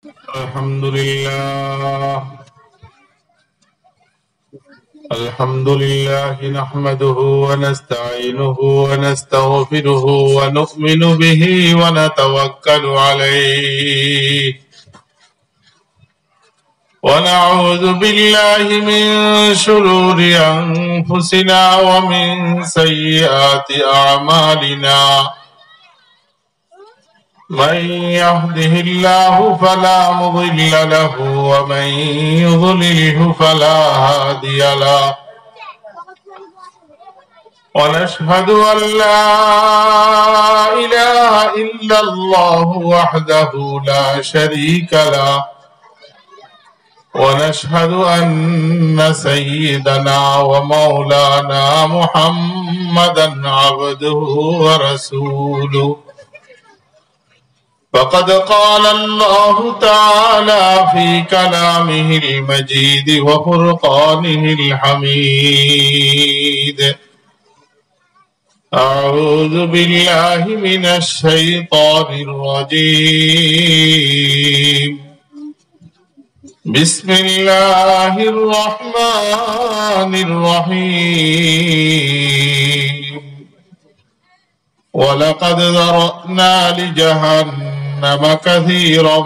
الحمد لله نحمده ونستعينه ونستغفره ونؤمن به ونتوكل عليه ونعوذ بالله من شرور أنفسنا ومن سيئات أعمالنا من يهده الله فلا مضل له ومن يضلله فلا هادي له ونشهد أن لا إله إلا الله وحده لا شريك له ونشهد أن سيدنا ومولانا محمدا عبده ورسوله فقد قال الله تعالى في كلامه المجيد وفرقانه الحميد أعوذ بالله من الشيطان الرجيم بسم الله الرحمن الرحيم ولقد ذرأنا لجهنم كثيرا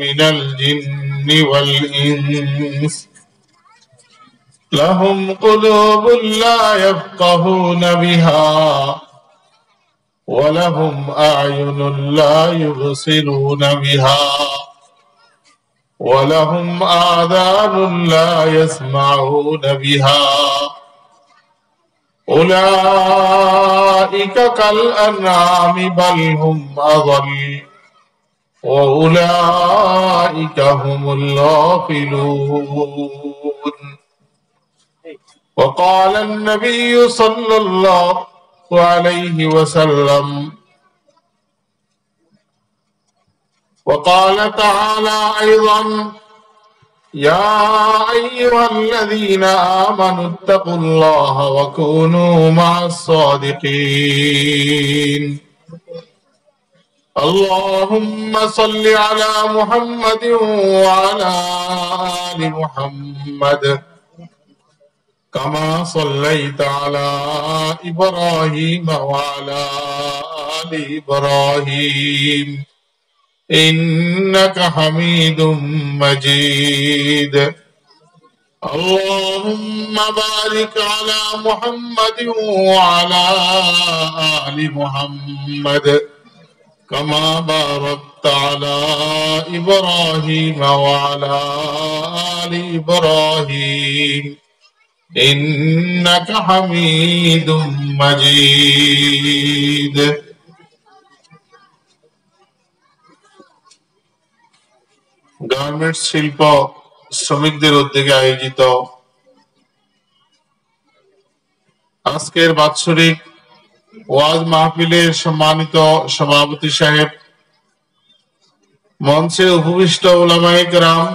من الجن والإنس لهم قلوب لا يفقهون بها ولهم أعين لا يبصرون بها ولهم آذان لا يسمعون بها أولئك كالأنعام بل هم أضل وأولئك هم الغافلون وقال النبي صلى الله عليه وسلم وقال تعالى أيضا يا أيها الذين آمنوا اتقوا الله وكونوا مع الصادقين اللهم صل على محمد وعلى آل محمد كما صليت على إبراهيم وعلى آل إبراهيم إنك حميد مجيد اللهم بارك على محمد وعلى آل محمد كما باركت على إبراهيم وعلى آل إبراهيم إنك حميد مجيد garments শিল্প শ্রমিকদের উদ্যোগে আয়োজিত আজকের বাৎসরিক ওয়াজ মাহফিলের সম্মানিত সভাপতি সাহেব, মঞ্চে উপবিষ্ট উলামায়ে কেরাম,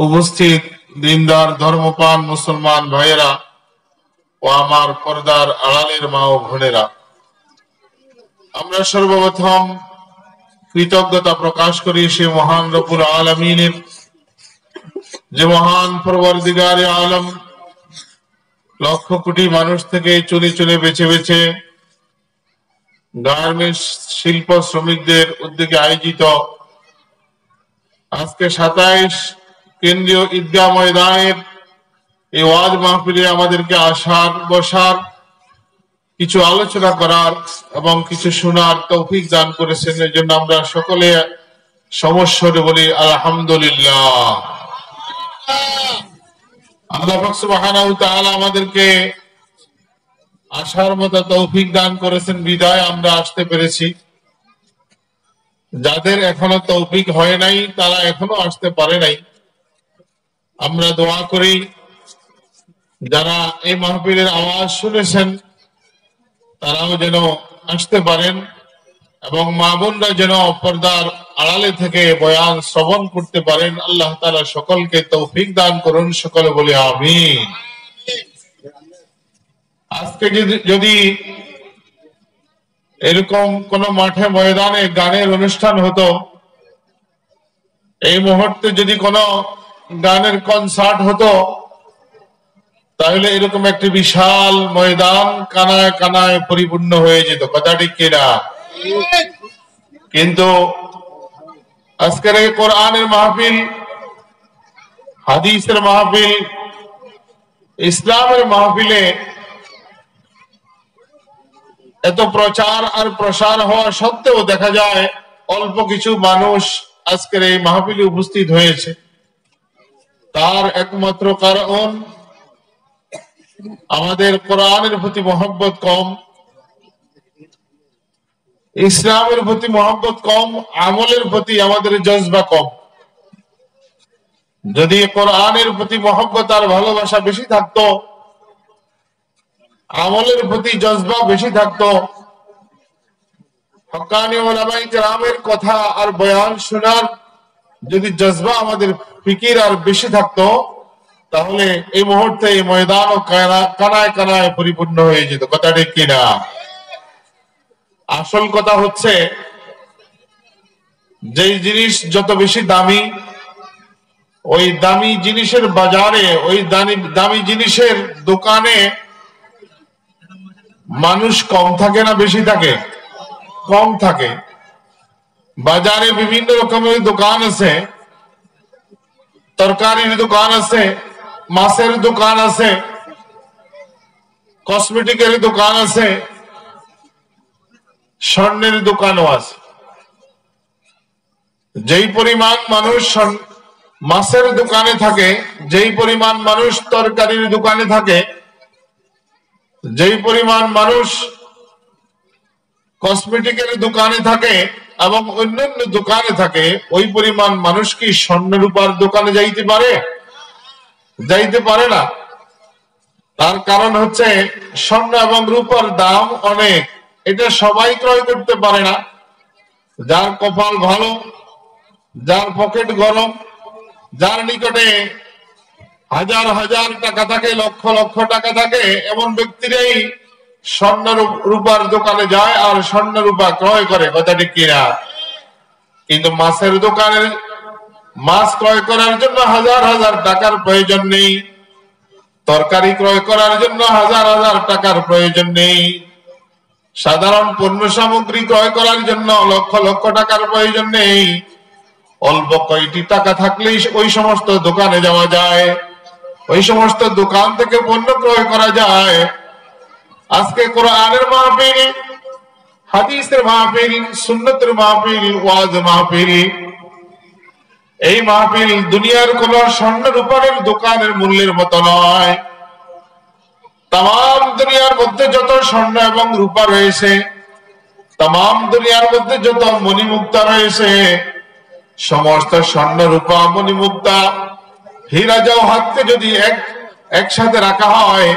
উপস্থিত দিনদার ধর্মপ্রাণ মুসলমান ভাইয়েরা ও আমার পর্দার আড়ালের মা ও বোনেরা, আমরা সর্বপ্রথম কৃতজ্ঞতা প্রকাশ করি সে মহান রব্বুল আলামিনের, যে মহান পরওয়ারদিগারে আলম লক্ষ কোটি মানুষ থেকে চুনে চুনে বেছে বেছে গার্মেন্টস শিল্প শ্রমিকদের উদ্যোগে আয়োজিত আজকে ২৭ কেন্দ্রীয় ঈদগাহ ময়দানের এই ওয়াজ মাহফিলে আমাদেরকে আসার, বসার, কিছু আলোচনা করার এবং কিছু শোনার তৌফিক দান করেছেন। এই জন্য আমরা সকলে সমস্বরে বলি আলহামদুলিল্লাহ। আল্লাহ পাক সুবহানাহু ওয়া তাআলা আমাদেরকে আসার মতো তৌফিক দান করেছেন বিদায় আমরা আসতে পেরেছি। যাদের এখনো তৌফিক হয় নাই তারা এখনো আসতে পারে নাই। আমরা দোয়া করি যারা এই মাহফিলের আওয়াজ শুনেছেন তারাও যেন আসতে পারেন এবং মা বোনরা যেন পর্দার আড়ালে থেকে বয়ান শ্রবণ করতে পারেন। আল্লাহ তাআলা সকলকে তৌফিক দান করুন, সকলে বলি আমিন। আজকে যদি এরকম কোন মাঠে ময়দানে গানের অনুষ্ঠান হতো এই মুহূর্তে যদি কোনো গানের কনসার্ট হতো তাহলে এরকম একটি বিশাল ময়দান কানায় কানায় পরিপূর্ণ হয়ে যেত, কথা ঠিক কিনা? কিন্তু আজকের এই কোরআনের মাহফিল, হাদিসের মাহফিল, ইসলামের মাহফিলে এত প্রচার আর প্রসার হওয়া সত্ত্বেও দেখা যায় অল্প কিছু মানুষ আজকের এই মাহফিলে উপস্থিত হয়েছে। তার একমাত্র কারণ আমাদের কোরআনের প্রতি মহব্বত কম, ইসলামের প্রতি মহব্বত কম, আমলের প্রতি আমাদের জজবা কম। যদি কোরআনের প্রতি মহব্বত আর ভালোবাসা বেশি থাকতো, আমলের প্রতি জজবা বেশি থাকতো, হক্কানি উলামায়ে কেরামের কথা আর বয়ান শোনার যদি জজবা আমাদের ফিকির আর বেশি থাকতো, তাহলে এই মুহূর্তে এই ময়দান ও কানায় কানায় পরিপূর্ণ হয়ে যেত, কথা ঠিক কিনা? আসল কথা হচ্ছে যেই জিনিস যত বেশি দামি, ওই দামি জিনিসের বাজারে, ওই দামি জিনিসের দোকানে মানুষ কম থাকে না বেশি থাকে? কম থাকে। বাজারে বিভিন্ন রকমের দোকান আছে, তরকারির দোকান আছে, মাছের দোকান আছে, কসমেটিকের দোকান আছে, স্বর্ণের দোকানও আছে। যেই পরিমাণ মানুষ মাছের দোকানে থাকে, যেই পরিমাণ মানুষ তরকারির দোকানে থাকে, যেই পরিমাণ মানুষ কসমেটিকের দোকানে থাকে এবং অন্যান্য দোকানে থাকে, ওই পরিমাণ মানুষ কি স্বর্ণ রূপার দোকানে যাইতে পারে? যাইতে পারে না। তার কারণ হচ্ছে স্বর্ণ এবং রূপার দাম অনেক, এটা সবাই ক্রয় করতে পারে না। যার কপাল ভালো, যার পকেট গরম, যার নিকটে হাজার হাজার টাকা থাকে, লক্ষ লক্ষ টাকা থাকে, এমন ব্যক্তিরাই স্বর্ণ রূপার দোকানে যায় আর স্বর্ণ রূপা ক্রয় করে, কথা ঠিক কিনা? কিন্তু মাছের দোকানে মাছ ক্রয় করার জন্য হাজার হাজার টাকার প্রয়োজন নেই, তরকারি ক্রয় করার জন্য হাজার হাজার টাকার প্রয়োজন নেই, সাধারণ পণ্য সামগ্রী ক্রয় করার জন্য লক্ষ লক্ষ টাকার প্রয়োজন নেই। অল্প কয়টি টাকা থাকলেই ওই সমস্ত দোকানে যাওয়া যায়, ওই সমস্ত দোকান থেকে পণ্য ক্রয় করা যায়। আজকে কোরআনের মাহফিল, হাদিসের মাহফিল, সুন্নতের মাহফিল, ওয়াজ মাহফিল, এই মাহফিল দুনিয়ার কোন স্বর্ণ রূপার দোকানের মূল্যের মতো নয়। তাম দুনিয়ার মধ্যে যত স্বর্ণ এবং রূপা রয়েছে, তাম দুনিয়ার মধ্যে যত মণিমুক্তা রয়েছে, সমস্ত স্বর্ণ রূপা মণিমুক্তা হীরা জওহরকে যদি একসাথে রাখা হয়,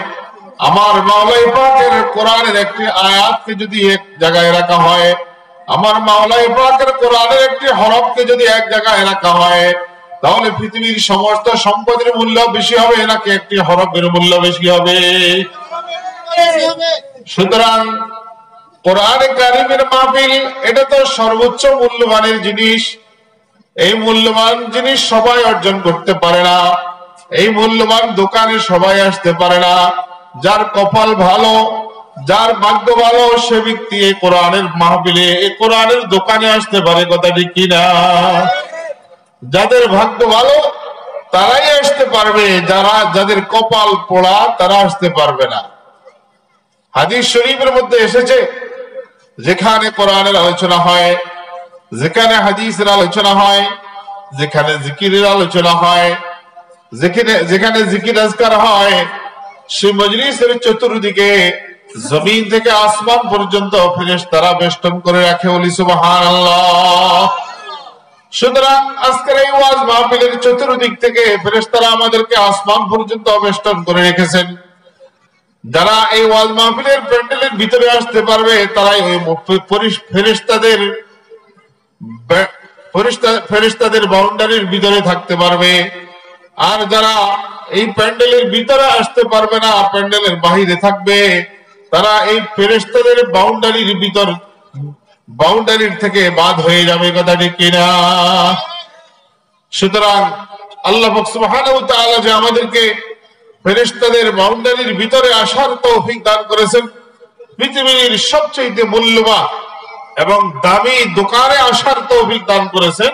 আমার মাওলাই পাকের কোরআনের একটি আয়াতকে যদি এক জায়গায় রাখা হয়, আমার মাওলাই পাকের কোরআনের একটি হরফকে যদি এক জায়গায় রাখা হয়, তাহলে পৃথিবীর সমস্ত সম্পদের মূল্য বেশি হবে নাকি একটি হরফের মূল্য বেশি হবে? সুতরাং কোরআনে কারিমের মাহফিল এটা তো সর্বোচ্চ মূল্যবানের জিনিস। এই মূল্যবান জিনিস সবাই অর্জন করতে পারে না, এই মূল্যবান দোকানে সবাই আসতে পারে না। যার কপাল ভালো, যার ভাগ্য ভালো, সে ব্যক্তি এই কোরআনের মাহফিলে, এই কোরআনের দোকানে আসতে পারে, কথা ঠিক কিনা? যাদের ভাগ্য ভালো তারাই আসতে পারবে, যাদের কপাল পোড়া তারা আসতে পারবে না। হাদিস শরীফের মধ্যে এসেছে, যেখানে কোরআনের আলোচনা হয়, যেখানে হাদিসের আলোচনা হয়, যেখানে জিকিরের আলোচনা হয়, যেখানে জিকির আজকার হয়, সেই মজলিসের চতুর্দিকে জমিন থেকে আসমান পর্যন্ত ফেরেশতারা বেষ্টন করে রাখে, বলি সুবহানাল্লাহ। সুতরাং আজকের এই ওয়াজ মাহফিলের চতুর্দিক থেকে ফেরেশতারা আমাদেরকে আসমান পর্যন্ত বেষ্টন করে রেখেছেন। যারা এই ওয়াজ মাহফিলের প্যান্ডেলের ভিতরে আসতে পারবে, তারাই ওই ফেরেশতাদের বাউন্ডারির ভিতরে থাকতে পারবে। আর যারা এই প্যান্ডেলের ভিতরে আসতে পারবে না, প্যান্ডেলের বাহিরে থাকবে, তারা এই ফেরেশতাদের বাউন্ডারির থেকে বাদ হয়ে যাবে, কথা ঠিক কিনা? সুতরাং আল্লাহ পাক সুবহানাহু ওয়া তাআলা যে আমাদেরকে ফেরেশতাদের বাউন্ডারির ভিতরে আসার তৌফিক দান করেছেন, পৃথিবীর সবচেয়ে মূল্যবান এবং দামি দোকানে আসার তৌফিক দান করেছেন,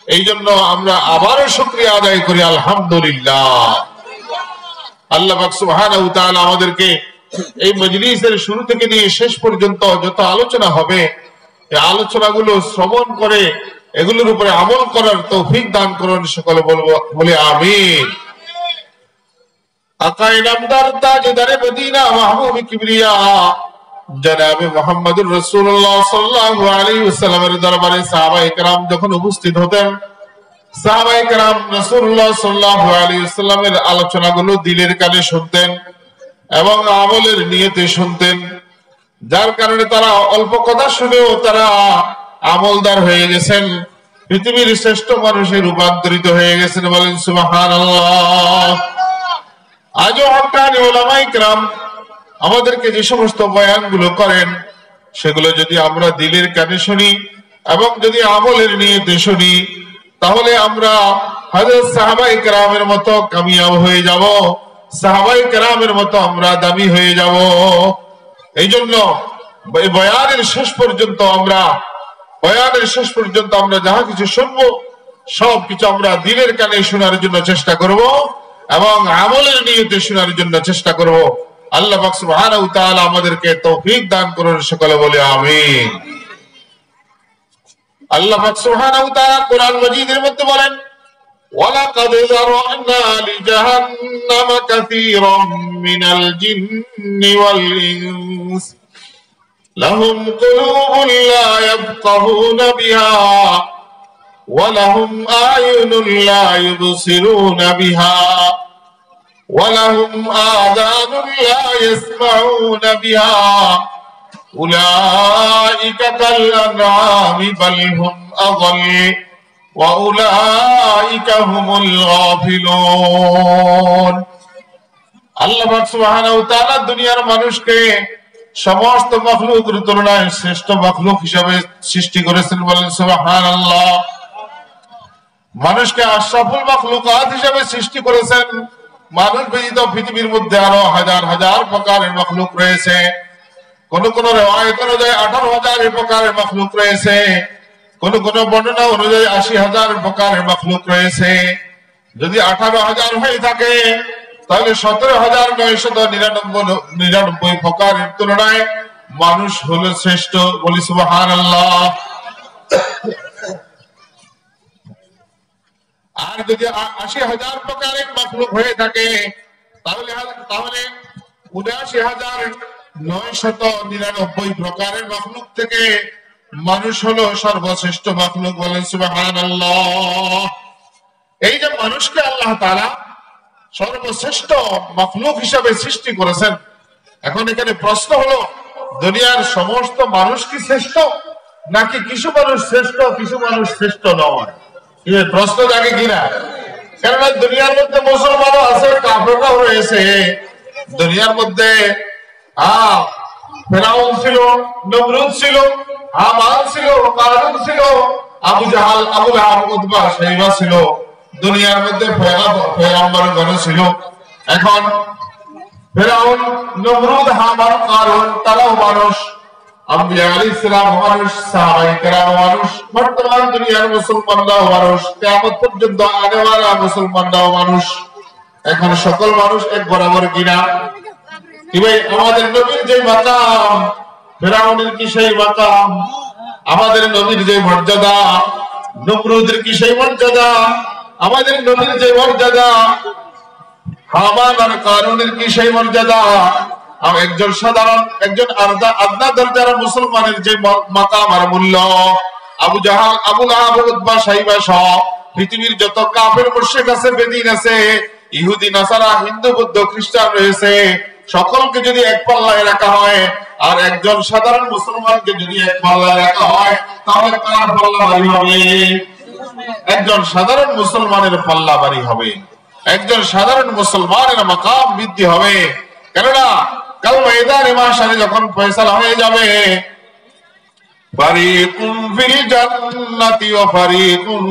এই জন্য আমরা আবারও শুকরিয়া আদায় করি আলহামদুলিল্লাহ। আল্লাহ পাক সুবহানাহু ওয়া তাআলা আমাদেরকে এই মজলিসের শুরু থেকে নিয়ে শেষ পর্যন্ত যত আলোচনা হবে, এই আলোচনাগুলো শ্রবণ করে এগুলোর উপরে আমল করার তৌফিক দান করুন, সকলে বলে আমিন। আকায়ে নামদার তাজদারে মদিনা মাহবুব কিবরিয়া জনাবে মুহাম্মদুর রাসূলুল্লাহ সাল্লাল্লাহু আলাইহি ওয়াসাল্লামের দরবারে সাহাবায়ে কেরাম যখন উপস্থিত হতেন, সাহাবায়ে কেরাম রাসূলুল্লাহ সাল্লাল্লাহু আলাইহি ওয়াসাল্লামের আলোচনাগুলো দিলের কানে শুনতেন এবং আমলের নিয়তে শুনতেন, যার কারণে তারা অল্প কথা শুনেও তারা আমলদার হয়ে গেছেন, পৃথিবীর শ্রেষ্ঠ মানুষে রূপান্তরিত হয়ে গেছেন। বলেন সুবহানাল্লাহ। আজও হক্কানি উলামায়ে কেরাম আমাদেরকে যে সমস্ত বয়ানগুলো করেন, সেগুলো যদি আমরা দিলের কানে শুনি এবং যদি আমলের নিয়তে শুনি, তাহলে আমরা হযরত সাহাবায়ে কেরামের মতো কামিয়াব হয়ে যাব, সাহাবায়ে কেরামের মতো আমরা দামি হয়ে যাব। এই জন্য বয়ানের শেষ পর্যন্ত আমরা যাহা কিছু শুনবো সবকিছু আমরা দিলের কানে শোনার জন্য চেষ্টা করব এবং আমলের নিয়তে শোনার জন্য চেষ্টা করব। আল্লাহ পাক সুবহানাহু ওয়া তাআলা আমাদেরকে তৌফিক দান করুন, সকলে বলে আমিন। আল্লাহ পাক সুবহানাহু ওয়া তাআলা কোরআন মাজিদের মধ্যে বলেন, ওয়ালাকাদ যারা'না লিজাহান্নামা কাসীরাম মিনাল জিন্নি ওয়াল ইনস লাহুম কুলুবুন লা ইয়াফকাহুনা বিহা ওয়া লাহুম আ'য়ুনুন লা ইউবসিরুনা বিহা ওয়া লাহুম আযানুন লা ইয়াসমাউনা বিহা উলাইকা কাল আনআমি বাল হুম আযাল ওয়া উলাইকা হুমুল গাফিলুন। আল্লাহ পাক সুবহানাহু ওয়া তাআলা দুনিয়ার মানুষকে সমস্ত মাখলুকের তুলনায় শ্রেষ্ঠ মাখলুক হিসেবে সৃষ্টি করেছেন। বলেন সুবহানাল্লাহ। মানুষকে আশরাফুল মাখলুকাত হিসেবে সৃষ্টি করেছেন। মানুষ ব্যতীত পৃথিবীর মধ্যে আরো হাজার হাজার প্রকারের মাখলুক রয়েছে। কোন কোন রিওয়ায়াত অনুযায়ী 18,000 প্রকারের মাখলুক রয়েছে, কোন কোন বর্ণনা অনুযায়ী 80,000 প্রকারের মাখলুক রয়েছে। যদি 18,000 হয়ে থাকে তাহলে 17,999 প্রকারের তুলনায় মানুষ হলো শ্রেষ্ঠ। বলি সুবহানাল্লাহ। আর যদি 80,000 প্রকারের মাখলুক হয়ে থাকে তাহলে 79,999 প্রকারের মাখলুক থেকে মানুষ হলো সর্বশ্রেষ্ঠ মাখলুক। বলেন সুবহানাল্লাহ। এই যে মানুষকে আল্লাহ তাআলা সর্বশ্রেষ্ঠ মাখলুক হিসাবে সৃষ্টি করেছেন, এখন এখানে প্রশ্ন হলো, দুনিয়ার সমস্ত মানুষ কি শ্রেষ্ঠ, নাকি কিছু মানুষ শ্রেষ্ঠ কিছু মানুষ শ্রেষ্ঠ নয়? এই প্রশ্ন জাগে কিনা? কেননা দুনিয়ার মধ্যে মুসলমানও আছে, কাফেররাও রয়েছে। দুনিয়ার মধ্যে ফেরাউন ছিল, নমরুদ ছিল, হামান ছিল, কারুন ছিল, আবু জাহাল, আবু লাহাব, উতবা, শাইবা ছিল। দুনিয়ার মধ্যে পয়গম্বরগণ ছিল। এখন ফেরাউন, নমরুদ, হামান, কারুন তারাও মানুষ, আম্বিয়া আলাইহিস সালাম মানুষ, সাহাবায়ে কেরাম মানুষ, বর্তমান দুনিয়ার মুসলমানরাও মানুষ, কিয়ামত পর্যন্ত আগেওয়ালা মুসলমানরাও মানুষ। এখন সকল মানুষ এক বরাবর কিনা? কি ভাই, আমাদের নবীর যে মাকাম, ফেরাউনের কি সেই মাকাম? আমাদের নবীর যে মর্যাদা, নমরুদের কি সেই মর্যাদা? আমাদের নবীর যে মর্যাদা, হামান আর কারুনের কি সেই মর্যাদা? একজন সাধারণ, একজন আদনা দরজার মুসলমানের যে মাকাম আর মূল্য, আবু জাহাল, আবু লাহাব, উতবা, শাইবা সহ পৃথিবীর যত কাফের মুশরিক আছে, বেদিন আছে, ইহুদি, নাসারা, হিন্দু, বৌদ্ধ, খ্রিস্টান রয়েছে, সকলকে যদি এক পাল্লায় রাখা হয় আর একজন সাধারণ মুসলমানকে যদি এক পাল্লায় রাখা হয়, তাহলে কার পাল্লা ভারী হবে? একজন সাধারণ মুসলমানের পাল্লা ভারী হবে, একজন সাধারণ মুসলমানের মাকাম বৃদ্ধি হবে। কেননা কাল ময়দানে মাশারে যখন ফয়সালা হয়ে যাবে, ফারিকুম ফিল জান্নাতি ওয়া ফারিকুম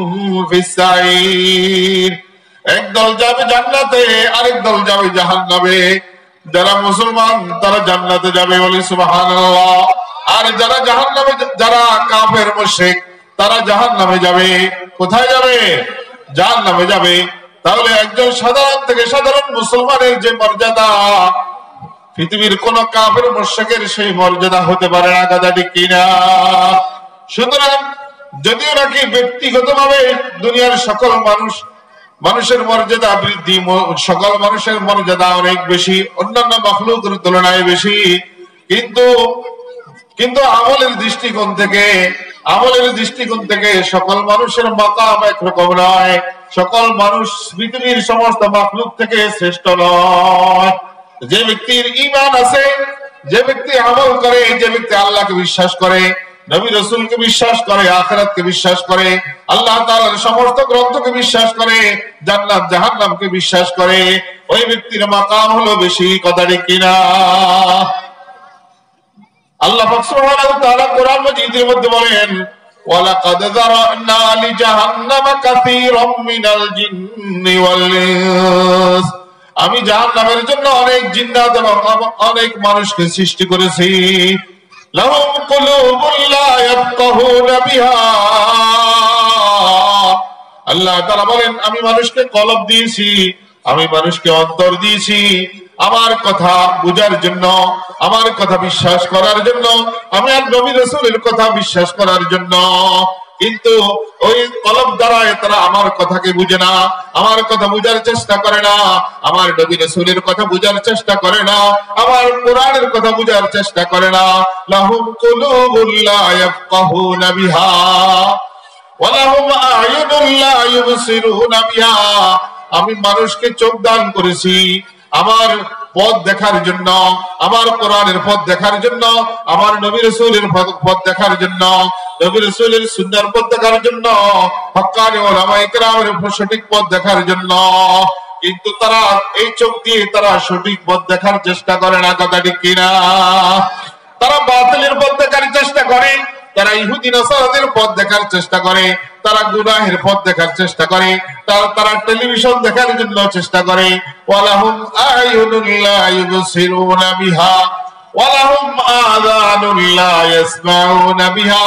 ফিস সাঈর। একদল যাবে জান্নাতে, আরেক দল যাবে জাহান্নামে। যারা মুসলমান তারা জান্নাতে যাবে, বলি সুবহানাল্লাহ। আর যারা জাহান্নামে, যারা কাফের মুশরিক তারা জাহান্নামে যাবে। কোথায় যাবে? জাহান্নামে যাবে। তাহলে একজন সাধারণ থেকে সাধারণ মুসলমানের যে মর্যাদা, পৃথিবীর কোন কাফের মুশরিকের সেই মর্যাদা হতে পারে না, কথা ঠিক কিনা? সুতরাং যদিও নাকি ব্যক্তিগতভাবে দুনিয়ার সকল মানুষের মর্যাদা বৃদ্ধি, সকল মানুষের মর্যাদা অনেক বেশি, অন্যান্য মাখলুকের তুলনায় বেশি, কিন্তু আমলের দৃষ্টিকোণ থেকে সকল মানুষের মাকাম একরকম নয়। সকল মানুষ পৃথিবীর সমস্ত মাখলুক থেকে শ্রেষ্ঠ নয়। যে ব্যক্তির ঈমান আছে, যে ব্যক্তি আমল করে, যে ব্যক্তি আল্লাহকে বিশ্বাস করে, নবী রাসূলকে বিশ্বাস করে, আখিরাতকে বিশ্বাস করে, আল্লাহ তাআলার সমস্ত গ্রন্থকে বিশ্বাস করে, জান্নাত জাহান্নামকে বিশ্বাস করে, ওই ব্যক্তির মাকাম হলো বেশি, কথা ঠিক কিনা? আল্লাহ পাক সুবহানাহু ওয়া তাআলা কোরআন মাজিদের মধ্যে বলেন, ওয়ালাকাদ যারানা লিজাহান্নামা কাসীরাম মিনাল জিন্নি ওয়াল ইনস। আমি জাহান্নামের জন্য অনেক জিন্নাত এবং অনেক মানুষকে সৃষ্টি করেছি। লাহুম কুলুবুন লা ইয়াফকাহুনা বিহা। আল্লাহ তাআলা বলেন, আমি মানুষকে কলব দিয়েছি, আমি মানুষকে অন্তর দিয়েছি আমার কথা বুঝার জন্য, আমার কথা বিশ্বাস করার জন্য, আমি আর নবী রাসূলের কথা বিশ্বাস করার জন্য। কিন্তু ওই কলব দ্বারা তারা আমার কথাকে বুঝে না, আমার কথা বুঝার চেষ্টা করে না, আমার নবী রাসূলের কথা বুঝার চেষ্টা করে না, আমার কোরআনের কথা বুঝার চেষ্টা করে না। লাহুম কুলুবুন লা ইয়াফকাহুনা বিহা ওয়া লাহুম আ'য়ুনুন লা ইউবসিরুনা বিহা। আমি মানুষকে চোখ দান করেছি আমার পথ দেখার জন্য, আমার কোরআনের পথ দেখার জন্য, আমার নবী রাসূলের পথ দেখার জন্য, নবী রাসূলের সুন্নাহর পথ দেখার জন্য, হক্কানি উলামায়ে কেরামের সঠিক পথ দেখার জন্য। কিন্তু তারা এই চোখ দিয়ে তারা সঠিক পথ দেখার চেষ্টা করে না, কথা ঠিক কিনা? তারা বাতিলের পথ দেখার চেষ্টা করে, তারা ইহুদি নাসারাদের পথ দেখার চেষ্টা করে, তারা গুনাহের পথ দেখার চেষ্টা করে, তারা টেলিভিশন দেখার জন্য চেষ্টা করে। ওয়ালাহুম আ'য়ুনুন লা ইউবসিরুনা বিহা ওয়ালাহুম আযানুন লা ইয়াসমাউনা বিহা।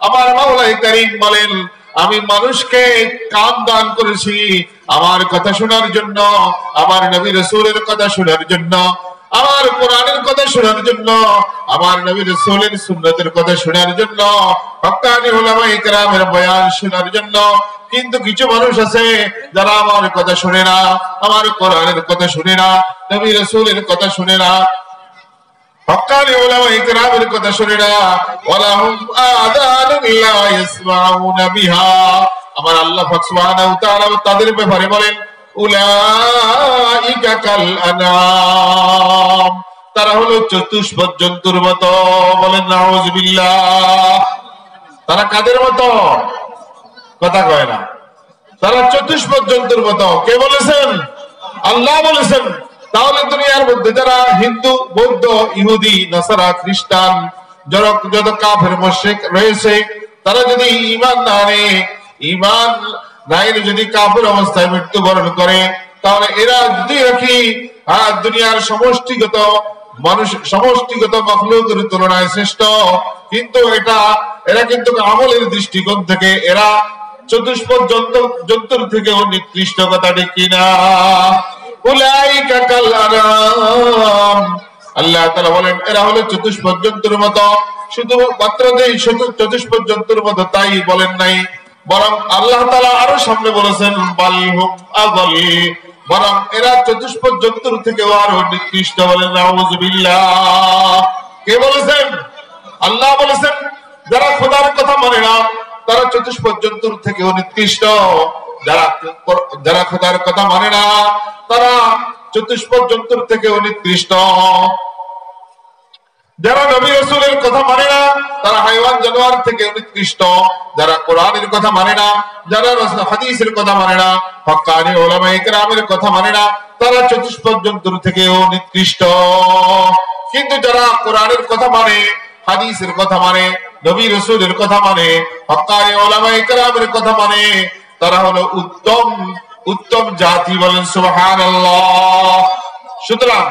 আমার মাওলাই কারীম বলেন, আমি মানুষকে কান দান করেছি আমার কথা শোনার জন্য, আমার নবী রাসূলের কথা শোনার জন্য, আমার কোরআনের কথা শোনার জন্য, আমার নবী রাসূলের সুন্নাতের কথা শোনার জন্য, হক্কানি উলামায়ে কেরামের বয়ান শোনার জন্য। কিন্তু কিছু মানুষ আছে যারা আমার কথা শুনে না, আমার কোরআনের কথা শুনে না, নবী রাসূলের কথা শুনে না, হক্কানি উলামায়ে কেরামের কথা শুনে না। ওয়ালাহুম আযানুন লা ইয়াসমাউনা বিহা। আমার আল্লাহ পাক সুবহানাহু ওয়া তাআলা তাদের ব্যাপারে বলেন, উলাইকা কাল আনাম। তারা হলো চতুষ্পদ জন্তুর মতো, বলেন নাউযুবিল্লাহ। তারা কাদের মতো? কথা কয় না। তারা চতুষ্পদ জন্তুর মতো। কে বলেছেন? আল্লাহ বলেছেন। তাহলে দুনিয়ার মধ্যে যারা হিন্দু, বৌদ্ধ, ইহুদি, নাসারা, খ্রিস্টান, যত কাফের মুশরিক রয়েছে, তারা যদি ঈমান না আনে, ঈমান নাইলে যদি কাফের অবস্থায় মৃত্যুবরণ করে, তাহলে এরা যদি রাখি দুনিয়ার সমষ্টিগত মানুষ, সমষ্টিগত মাখলুকের তুলনায় শ্রেষ্ঠ, কিন্তু এরা কিন্তু আমলের দৃষ্টিকোণ থেকে এরা চতুষ্পদ জন্তুর থেকেও নিকৃষ্ট, কথা ঠিক কিনা? উলাইকা কাল আনাম। আল্লাহ তাআলা বলেন, এরা হলো চতুষ্পদ জন্তুর মতো। শুধু মাত্র যে চতুষ্পদ জন্তুর মতো তাই বলেন নাই, বরং আল্লাহ তাআলা আরো সামনে বলেছেন, বালহুম আযাল, বরং এরা চতুষ্পদ জন্তুর থেকেও আরো নিকৃষ্ট, বলেন নাউযুবিল্লাহ। কে বলেছেন? আল্লাহ বলেছেন। যারা খোদার কথা মানে না তারা চতুষ্পদ জন্তুর থেকেও নিকৃষ্ট, যারা খোদার কথা মানে না তারা চতুষ্পদ জন্তুর থেকেও নিকৃষ্ট। যারা নবী রাসূলের কথা মানে না তারা হাইওয়ান জানোয়ার থেকে নিকৃষ্ট। যারা কোরআনের কথা মানে না, যারা হাদিসের কথা মানে না, হক্কানি উলামায়ে কেরামের কথা মানে না, তারা চতুষ্পদ জন্তুর থেকেও নিকৃষ্ট। কিন্তু যারা কোরআনের কথা মানে, হাদিসের কথা মানে, নবী রাসূলের কথা মানে, হক্কানি উলামায়ে কেরামের কথা মানে, তারা হলো উত্তম উত্তম জাতি। বলেন সুবহানাল্লাহ। সুতরাং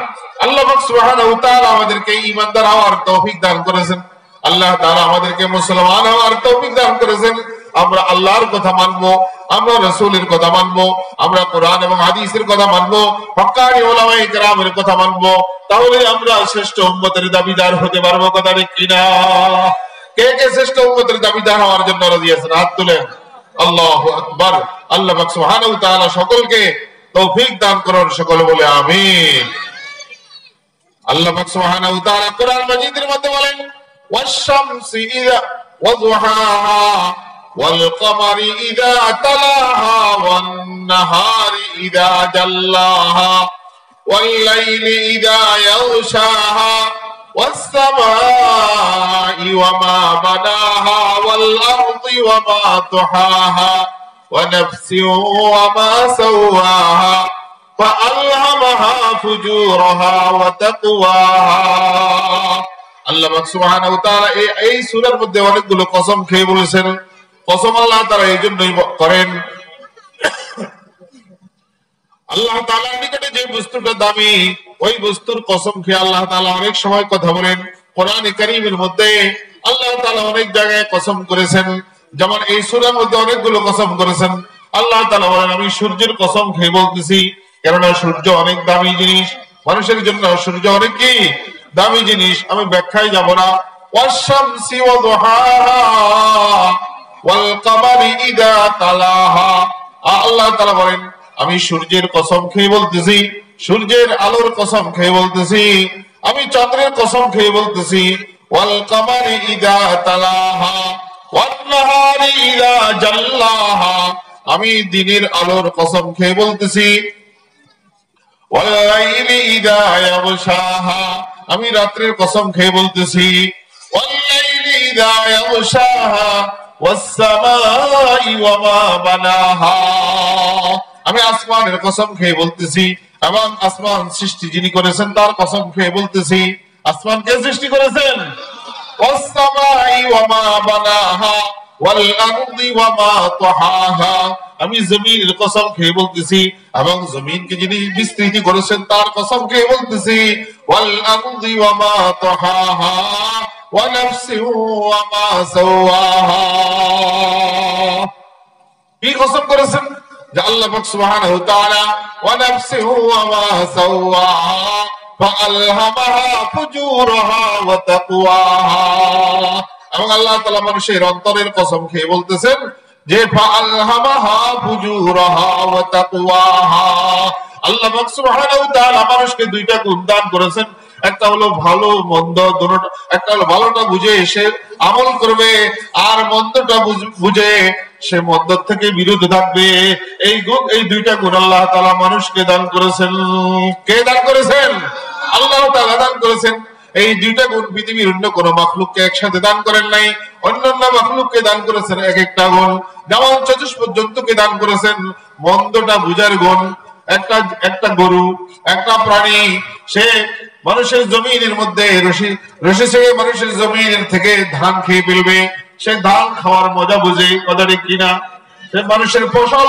আল্লাহ পাক সুবহানাহু ওয়া তাআলা আমাদেরকে ঈমানদার হওয়ার তৌফিক দান করেছেন। আল্লাহ তাআলা আমাদেরকে মুসলমান হওয়ার তৌফিক দান করেছেন। আমরা আল্লাহর কথা মানবো, আমরা রাসূলের কথা মানবো, আমরা কোরআন এবং হাদিসের কথা মানবো, হক্কানি উলামায়ে কেরামের কথা মানবো, তাহলে আমরা শ্রেষ্ঠ উম্মতের দাবিদার হতে পারবো। কথা ঠিক কিনা? কে কে শ্রেষ্ঠ উম্মতের দাবিদার হওয়ার জন্য রাজি আছেন? হাত তুলেন। আল্লাহু আকবার। আল্লাহ পাক সুবহানাহু ওয়া তাআলা সকলকে তৌফিক দান করুন। সকলে বলে আমিন। আল্লাহ পাক সুবহানাহু ওয়া তাআলা কোরআন মাজিদের মধ্যে বলেন, ওয়াশ-শামসি ইযা ওয়াযুহাহা ওয়াল কমারি ইযা তালাহা ওয়ান নাহারি ইযা জাল্লাহা ওয়াল লাইলি ইযা ইয়াগশাহা والسماء وما بناها والأرض وما طحاها ونفس وما سواها فألهمها فجورها وتقواها। আল্লাহ পাক সুবহানাহু ওয়া তাআলা এই সূরার মধ্যে অনেকগুলো কসম খেয়ে বলেছেন। কসম আল্লাহ তাআলা এই জন্যই করেন, আল্লাহ তাআলার নিকটে যে বস্তুটা দামি, ওই বস্তুর কসম খেয়ে আল্লাহ তাআলা অনেক সময় কথা বলেন। কোরআনে কারীমের মধ্যে আল্লাহ তাআলা অনেক জায়গায় কসম করেছেন, যেমন এই সূরার মধ্যে অনেকগুলো কসম করেছেন। আল্লাহ তাআলা বলেন, আমি সূর্যের কসম খেয়ে বলতেছি, কেননা সূর্য অনেক দামি জিনিস, মানুষের জন্য সূর্য অনেক কি দামি জিনিস। আমি ব্যাখ্যায় যাব না। ওয়াশ-শামসি ওয়াযুহাহা ওয়াল কমারি ইযা তালাহা। আল্লাহ তাআলা বলেন, আমি সূর্যের কসম খেয়ে বলতেছি, সূর্যের আলোর কসম খেয়ে বলতেছি, আমি চন্দ্রের কসম খেয়ে বলতেছি, ওয়াল কমারি ইযা তালাহা ওয়ান নাহারি ইযা জাল্লাহা। আমি দিনের আলোর কসম খেয়ে বলতেছি, ওয়াল লাইলি ইযা ইয়াগশাহা। আমি রাতের কসম খেয়ে বলতেছি, ওয়াল লাইলি ইযা ইয়াগশাহা ওয়াস সামাই ওয়া মা বানাহা। আমি আসমানের কসম খেয়ে বলতেছি এবং আসমান সৃষ্টি যিনি করেছেন তার কসম খেয়ে বলতেছি। আসমান কে সৃষ্টি করেছেন? ওয়াস সামাই ওয়া মা বানাহা ওয়াল আরদি ওয়া মা তাহাহা। আমি জমিনের কসম খেয়ে বলতেছি এবং জমিনকে যিনি বিস্তৃতি করেছেন তার কসম খেয়ে বলতেছি, ওয়াল আরদি ওয়া মা তাহাহা ওয়া নাফসি ওয়া মা সাওয়াহা। কি কসম করেছেন? যে আল্লাহ পাক সুবহানাহু ওয়া তাআলা ওয়া নাফসিহু ওয়া মা সাওয়াহা ফাআলহামাহা ফুজুরাহা ওয়া তাকওয়াহা। এবং আল্লাহ তাআলা মানুষের অন্তরের কসম খেয়ে বলতেছেন যে ফাআলহামাহা ফুজুরাহা ওয়া তাকওয়াহা। আল্লাহ পাক সুবহানাহু ওয়া তাআলা মানুষকে দুইটা গুণ দান করেছেন, একটা হলো ভালো মন্দ দুটোটা, একটা হলো ভালোটা বুঝে সে আমল করবে আর মন্দটা বুঝে সে মন্দ থেকে বিরত থাকবে। এই দুইটা গুণ আল্লাহ তাআলা মানুষকে দান করেছেন। কে দান করেছেন? আল্লাহ তাআলা দান করেছেন। এই দুইটা গুণ পৃথিবীর অন্য কোন মাখলুককে একসাথে দান করেন নাই। অন্যান্য মাখলুককে দান করেছেন এক একটা গুণ। যেমন চতুষ্পদ জন্তুকে দান করেছেন মন্দটা বুঝার গুণ। একটা গরু, একটা প্রাণী, সে মানুষের জমিনের মধ্যে রশি ছেড়ে মানুষের জমিনের থেকে ধান খেয়ে ফেলবে, সে ধান খাওয়ার মজা বুঝে। কথা ঠিক কিনা? সে মানুষের ফসল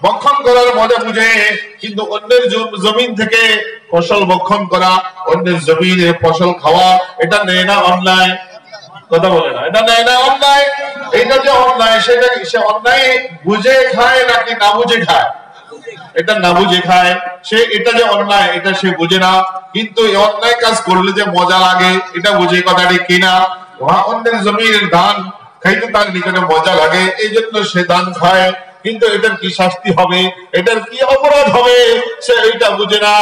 ভক্ষণ করার মজা বুঝে, কিন্তু অন্যের জমিন থেকে ফসল ভক্ষণ করা, অন্যের জমিনের ফসল খাওয়া, এটা নেয় না অন্যায়? কথা বলে না, এটা নেয় না অন্যায়? এটা যে অন্যায়, সেটা সে অন্যায় বুঝে খায় নাকি না বুঝে খায়? এটা না বুঝে খায়। সে এটা যে অন্যায় এটা সে বুঝে না, কিন্তু এই অন্যায় কাজ করলে যে মজা লাগে এটা বুঝে। কথা ঠিক কিনা? অন্যের জমিনের ধান খাইতে তার নিকটে মজা লাগে, এই জন্য সে ধান খায়, কিন্তু এটার কি শাস্তি হবে, এটার কি অপরাধ হবে সে এটা বুঝে না।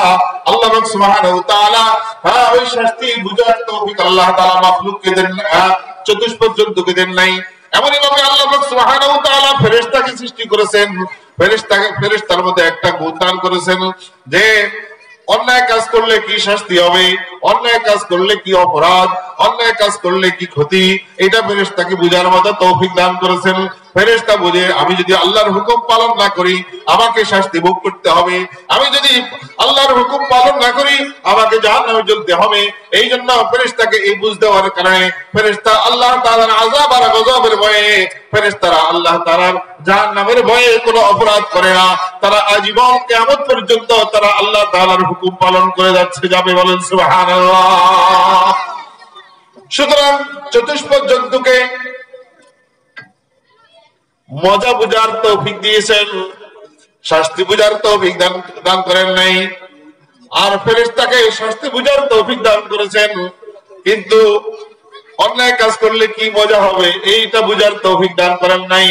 আল্লাহ সুবহানাহু ওয়া তাআলা ওই শাস্তি বুঝার তৌফিক আল্লাহ তাআলা মাখলুককে দেন, চতুষ্পদ জন্তুকে দেন নাই। এমনই ভাবে আল্লাহ সুবহানাহু ওয়া তাআলা ফেরেশতাকে সৃষ্টি করেছেন। ফেরেশতার মধ্যে একটা গুণ দান করেছেন যে অন্যায় কাজ করলে কি শাস্তি হবে, অন্যায় কাজ করলে কি অপরাধ, অন্যায় কাজ করলে কি ক্ষতি, এটা ফেরেশতাকে বুঝার মতো তৌফিক দান করেছেন। ফেরেশতা বুঝে আমি যদি আল্লাহর হুকুম পালন না করি আমাকে শাস্তি ভোগ করতে হবে, আমি যদি আল্লাহর হুকুম পালন না করি আমাকে জাহান্নামে জ্বলতে হবে। এই জন্য ফেরেশতাকে এই বুঝ দেওয়ার কারণে ফেরেশতা আল্লাহ তাআলার আযাব আর গজবের ভয়ে, ফেরেশতারা আল্লাহ তাআলার জাহান্নামের ভয়ে কোনো অপরাধ করে না। তারা আজীবন কিয়ামত পর্যন্ত তারা আল্লাহ তাআলার হুকুম পালন করে যাবে। বলেন সুবহানাল্লাহ। সুতরাং চতুষ্পদ জন্তুকে মজা বুঝার তৌফিক দিয়েছেন, শাস্তি বুঝার তৌফিক দান করেন নাই। আর ফেরেশতাকে শাস্তি বুঝার তৌফিক দান করেছেন, কিন্তু অন্যায় কাজ করলে কি মজা হবে এইটা বুঝার তৌফিক দান করেন নাই।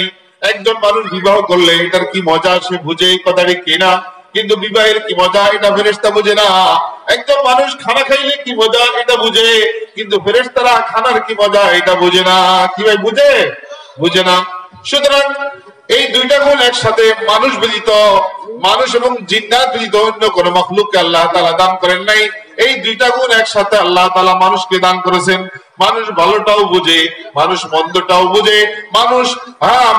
একজন মানুষ বিবাহ করলে এটার কি মজা সে বুঝে, এই কথাটি কিনা, কিন্তু বিবাহের কি মজা এটা ফেরেশতা বুঝে না। একজন মানুষ খানা খাইলে কি মজা এটা বুঝে, কিন্তু ফেরেশতারা খানার কি মজা এটা বুঝে না। কি ভাই বুঝে না। সুতরাং এই দুইটা গুণ একসাথে মানুষ ব্যতীত, মানুষ এবং জিন্নাত ব্যতীত অন্য কোন মাখলুককে আল্লাহ তাআলা দান করেন নাই। এই দুইটা গুণ একসাথে আল্লাহ তাআলা মানুষকে দান করেছেন। মানুষ ভালোটাও বুঝে, মানুষ মন্দটাও বুঝে। মানুষ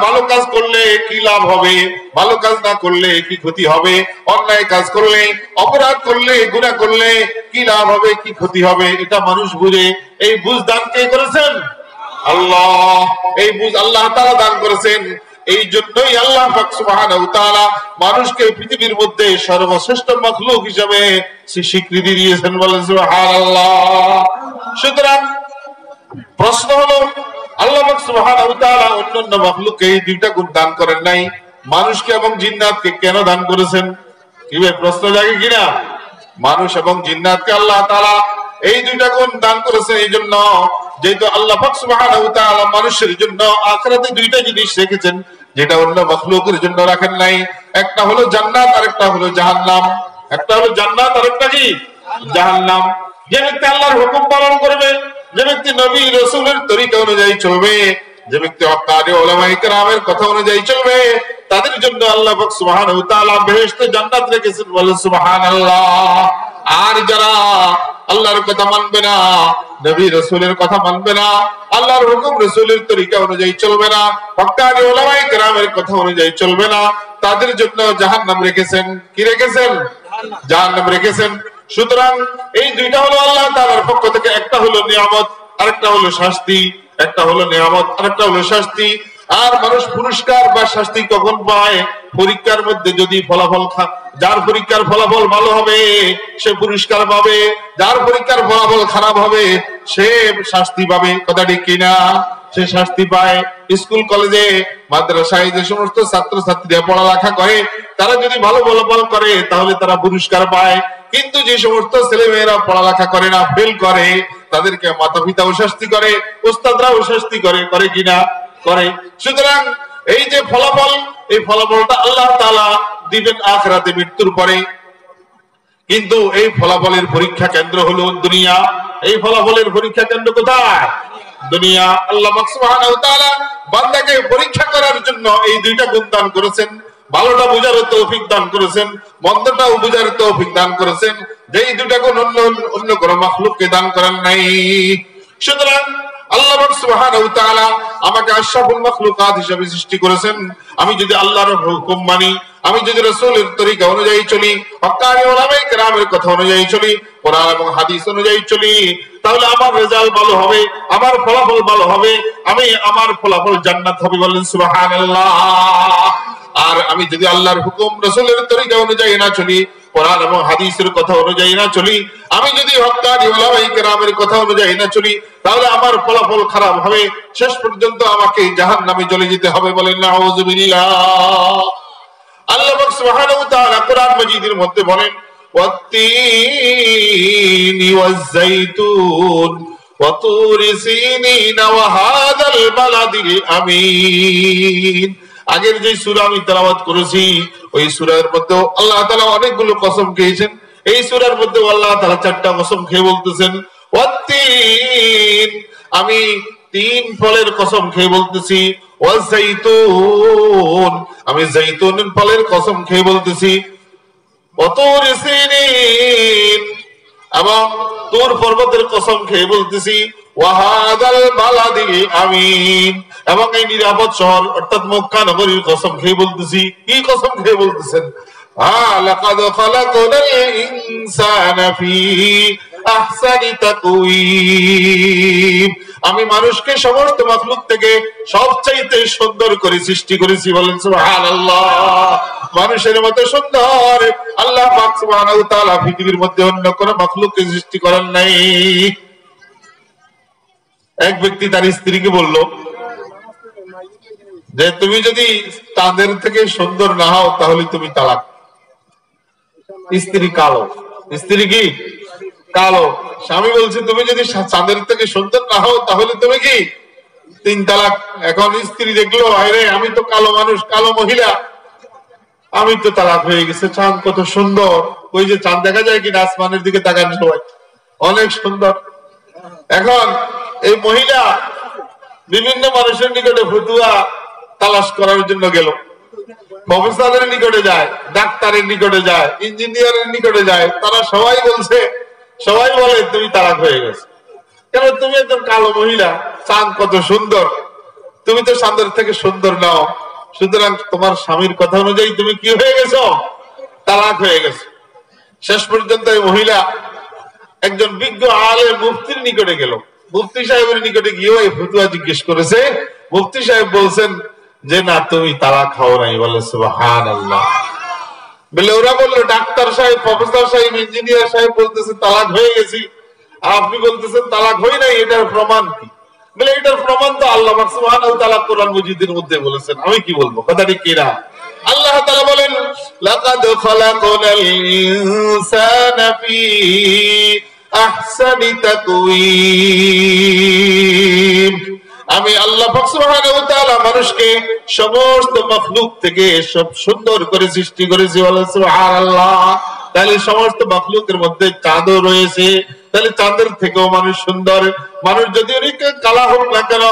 ভালো কাজ করলে কি লাভ হবে, ভালো কাজ না করলে কি ক্ষতি হবে, অন্যায় কাজ করলে, অপরাধ করলে, গুনাহ করলে কি লাভ হবে, কি ক্ষতি হবে, এটা মানুষ বুঝে। এই বুঝ দান কে করেছেন? আল্লাহ। এই বুঝ আল্লাহ তাআলা দান করেছেন। এই জন্যই আল্লাহ পাক সুবহানাহু ওয়া তাআলা মানুষকে পৃথিবীর মধ্যে সর্বশ্রেষ্ঠ মাখলুক হিসেবে স্বীকৃতি দিয়েছেন। বলেন সুবহানাল্লাহ। সুতরাং প্রশ্ন হলো, আল্লাহ পাক সুবহানাহু ওয়া তাআলা অন্যান্য মাখলুককে এই দুইটা গুণ দান করেন নাই, মানুষকে এবং জিন্নাতকে কেন দান করেছেন? কি ভাই প্রশ্ন জাগে কিনা? মানুষ এবং জিন্নাতকে আল্লাহ তাআলা এই দুইটা গুণ দান করেছেন এই জন্য, যেহেতু আল্লাহ পাক সুবহানাহু ওয়া তাআলা মানুষের জন্য আখিরাতে দুইটা জিনিস রেখেছেন যেটা অন্য মাখলুকের জন্য রাখেন নাই। একটা হলো জান্নাত আর একটা হলো জাহান্নাম। একটা হলো জান্নাত আর একটা কি? জাহান্নাম। যে ব্যক্তি আল্লাহর হুকুম পালন করবে, যে ব্যক্তি নবী রাসূলের তরিকা অনুযায়ী চলবে, যে ব্যক্তি হক্কানি উলামায়ে কেরামের কথা অনুযায়ী চলবে, তাদের জন্য আল্লাহ পাক সুবহানাহু ওয়া তাআলা বেহেশতে জান্নাত রেখেছেন। বলেন সুবহানাল্লাহ। আর যারা আল্লাহর কথা মানবে না, নবী রাসূলের কথা মানবে না, আল্লাহর হুকুম রাসূলের তরিকা অনুযায়ী চলবে না, হক্কানি উলামায়ে কেরামের কথা অনুযায়ী চলবে না, তাদের জন্য জাহান্নাম রেখেছেন। কি রেখেছেন? জাহান্নাম রেখেছেন। সুতরাং এই দুইটা হলো আল্লাহ তাআলার পক্ষ থেকে, একটা হলো নিয়ামত আরেকটা হলো শাস্তি। একটা হলো নিয়ামত আরেকটা হলো শাস্তি। আর মানুষ পুরস্কার বা শাস্তি কখন পায়? পরীক্ষার মধ্যে যদি ফলাফল, যার পরীক্ষার ফলাফল ভালো হবে সে পুরস্কার পাবে, যার পরীক্ষার ফলাফল খারাপ হবে সে শাস্তি পাবে। কথাটি কিনা? সে শাস্তি পায়। স্কুল কলেজে মাদ্রাসায় যে সমস্ত ছাত্রছাত্রীরা পড়ালেখা করে তারা যদি ভালো ফলাফল করে তাহলে তারা পুরস্কার পায়, কিন্তু যে সমস্ত ছেলে মেয়েরা পড়ালেখা করে না, ফেল করে, তাদেরকে মাতা পিতাও শাস্তি করে, উস্তাদরাও শাস্তি করে। করে কিনা? করে। সুতরাং এই যে ফলাফল, এই ফলাফলটা আল্লাহ তাআলা দিবেন আখিরাতে মৃত্যুর পরে, কিন্তু এই ফলাফলের পরীক্ষা কেন্দ্র হলো দুনিয়া। এই ফলাফলের পরীক্ষা কেন্দ্র কোথায়? দুনিয়া। আল্লাহ সুবহানাহু ওয়া তাআলা বান্দাকে পরীক্ষা করার জন্য এই দুইটা গুণ দান করেছেন। ভালোটা বুঝার তৌফিক দান করেছেন, মন্দটাও বুঝার তৌফিক দান করেছেন, যেই দুইটা গুণ অন্য কোন মাখলুককে দান করেন নাই। সুতরাং আল্লাহ সুবহানাহু ওয়া তাআলা আমাকে আশরাফুল মাখলুকাত হিসেবে সৃষ্টি করেছেন। আমি যদি আল্লাহর হুকুম মানি, আমি যদি রাসূলের তরিকা অনুযায়ী চলি, হক্কানি উলামায়ে কেরামের কথা অনুযায়ী চলি, কোরআন এবং হাদিস অনুযায়ী চলি, তাহলে আমার রেজাল্ট ভালো হবে, আমার ফলাফল ভালো হবে, আমার ফলাফল জান্নাত হবে। বলেন সুবহানাল্লাহ। আর আমি যদি আল্লাহর হুকুম রাসূলের তরিকা অনুযায়ী না চলি, কোরআন এবং হাদিসের কথা অনুযায়ী না চলি, আমি যদি হক্কানি উলামায়ে কেরামের কথা অনুযায়ী না চলি, তাহলে আমার ফলাফল খারাপ হবে, শেষ পর্যন্ত আমাকে জাহান্নামে চলে যেতে হবে। বলেন নাউযুবিল্লাহ। আল্লাহ সুবহানাহু ওয়া তাআলা কোরআন মাজিদের মধ্যে বলেন, ওয়াত-তিনি ওয়াজ-যাইতুন ওয়া তুরি সিনিন ওয়া হাযাল বালাদিল আমিন। আগের যে সূরা আমি তেলাওয়াত করেছি ওই সূরার মধ্যে আল্লাহ তাআলা অনেকগুলো কসম খেয়েছেন। এই সূরার মধ্যে আল্লাহ তাআলা 4টা কসম খেয়ে বলতেছেন, ওয়াত-তিন, আমি 3 ফলের কসম খেয়ে বলতেছি, ওয়াজ-যাইতুন, আমি যাইতুনের ফলের কসম খেয়ে বলতেছি, ওয়া তুরি সিনিন, এবং তুর পর্বতের কসম খেয়ে বলতেছি, ওয়াহাদাল বালাদিল আমিন, এবং এই নিরাপদ শহর অর্থাৎ মক্কা নগরীর কসম খেয়ে বলতেছি। কি কসম খেয়ে বলতেছেন? লাকাদ খালাকনাল ইনসানা ফি আহসানি তাকওয়িম, আমি মানুষকে সমস্ত মাখলুক থেকে সবচাইতে সুন্দর করে সৃষ্টি করেছি। বলেন সুবহানাল্লাহ। মানুষের মতো সুন্দর আল্লাহ পাক সুবহানাহু ওয়া তাআলা পৃথিবীর মধ্যে অন্য কোন মাখলুককে সৃষ্টি করেন নাই। এক ব্যক্তি তার স্ত্রীকে বলল যে তুমি যদি তাদের থেকে সুন্দর না হও তাহলে তুমি তালাক। স্ত্রী কালো, স্ত্রী কি কালো, স্বামী বলছে তুমি যদি চাঁদের থেকে সুন্দর না হও তাহলে তুমি কি 3 তালাক। এখন স্ত্রী দেখলো আরে আমি তো কালো মানুষ, কালো মহিলা, আমি তো তালাক হয়ে গেছে। চাঁদ কত সুন্দর, ওই যে চাঁদ দেখা যায় কিনা আসমানের দিকে তাকান সবাই, অনেক সুন্দর। এখন এই মহিলা বিভিন্ন মানুষের নিকটে ফতুয়া তালাশ করার জন্য গেল, প্রফেসরের নিকটে যায়, ডাক্তারের নিকটে যায়, ইঞ্জিনিয়ারের নিকটে যায়, তারা সবাই বলছে, সবাই বলে তুমি তালাক হয়ে গেছে। কেন? তুমি একদম কালো মহিলা, চাঁদ কত সুন্দর, তুমি তো চাঁদের থেকে সুন্দর নাও, সুতরাং তোমার স্বামীর কথা অনুযায়ী তুমি কি হয়ে গেছো? তালাক হয়ে গেছে। শেষ পর্যন্ত এই মহিলা একজন বিজ্ঞ আলেম মুফতির নিকটে গেল, মুফতি সাহেবের নিকটে গিয়ে এই ফতুয়া জিজ্ঞেস করেছে। মুফতি সাহেব বলছেন যে না তুমি তালাক হও নাই। বলে সুবহানাল্লাহ। বলে ওরা বললো ডাক্তার সাহেব, প্রফেসর সাহেব, ইঞ্জিনিয়ার সাহেব বলতেছে তালাক হয়ে গেছি, আপনি বলতেছেন তালাক হয় নাই, এটার প্রমাণ কি? বলে এটার প্রমাণ তো আল্লাহ সুবহানাহু ওয়া তাআলা কোরআন মাজিদের মধ্যে বলেছেন, আমি কি বলবো? কথা ঠিক কিনা? আল্লাহ তাআলা বলেন লাকাদ খালাকনাল ইনসানা ফি আহসানি তাকওয়িম, আমি আল্লাহ পাক সুবহানাহু ওয়া তাআলা মানুষকে সমস্ত মাখলুক থেকে সব সুন্দর করে সৃষ্টি করেছি। বলেন সুবহানাল্লাহ। তাহলে সমস্ত মাখলুকের মধ্যে চাঁদও রয়েছে, তাহলে চাঁদের থেকেও মানুষ সুন্দর। মানুষ যদি অনেক কালা হোক না কেন,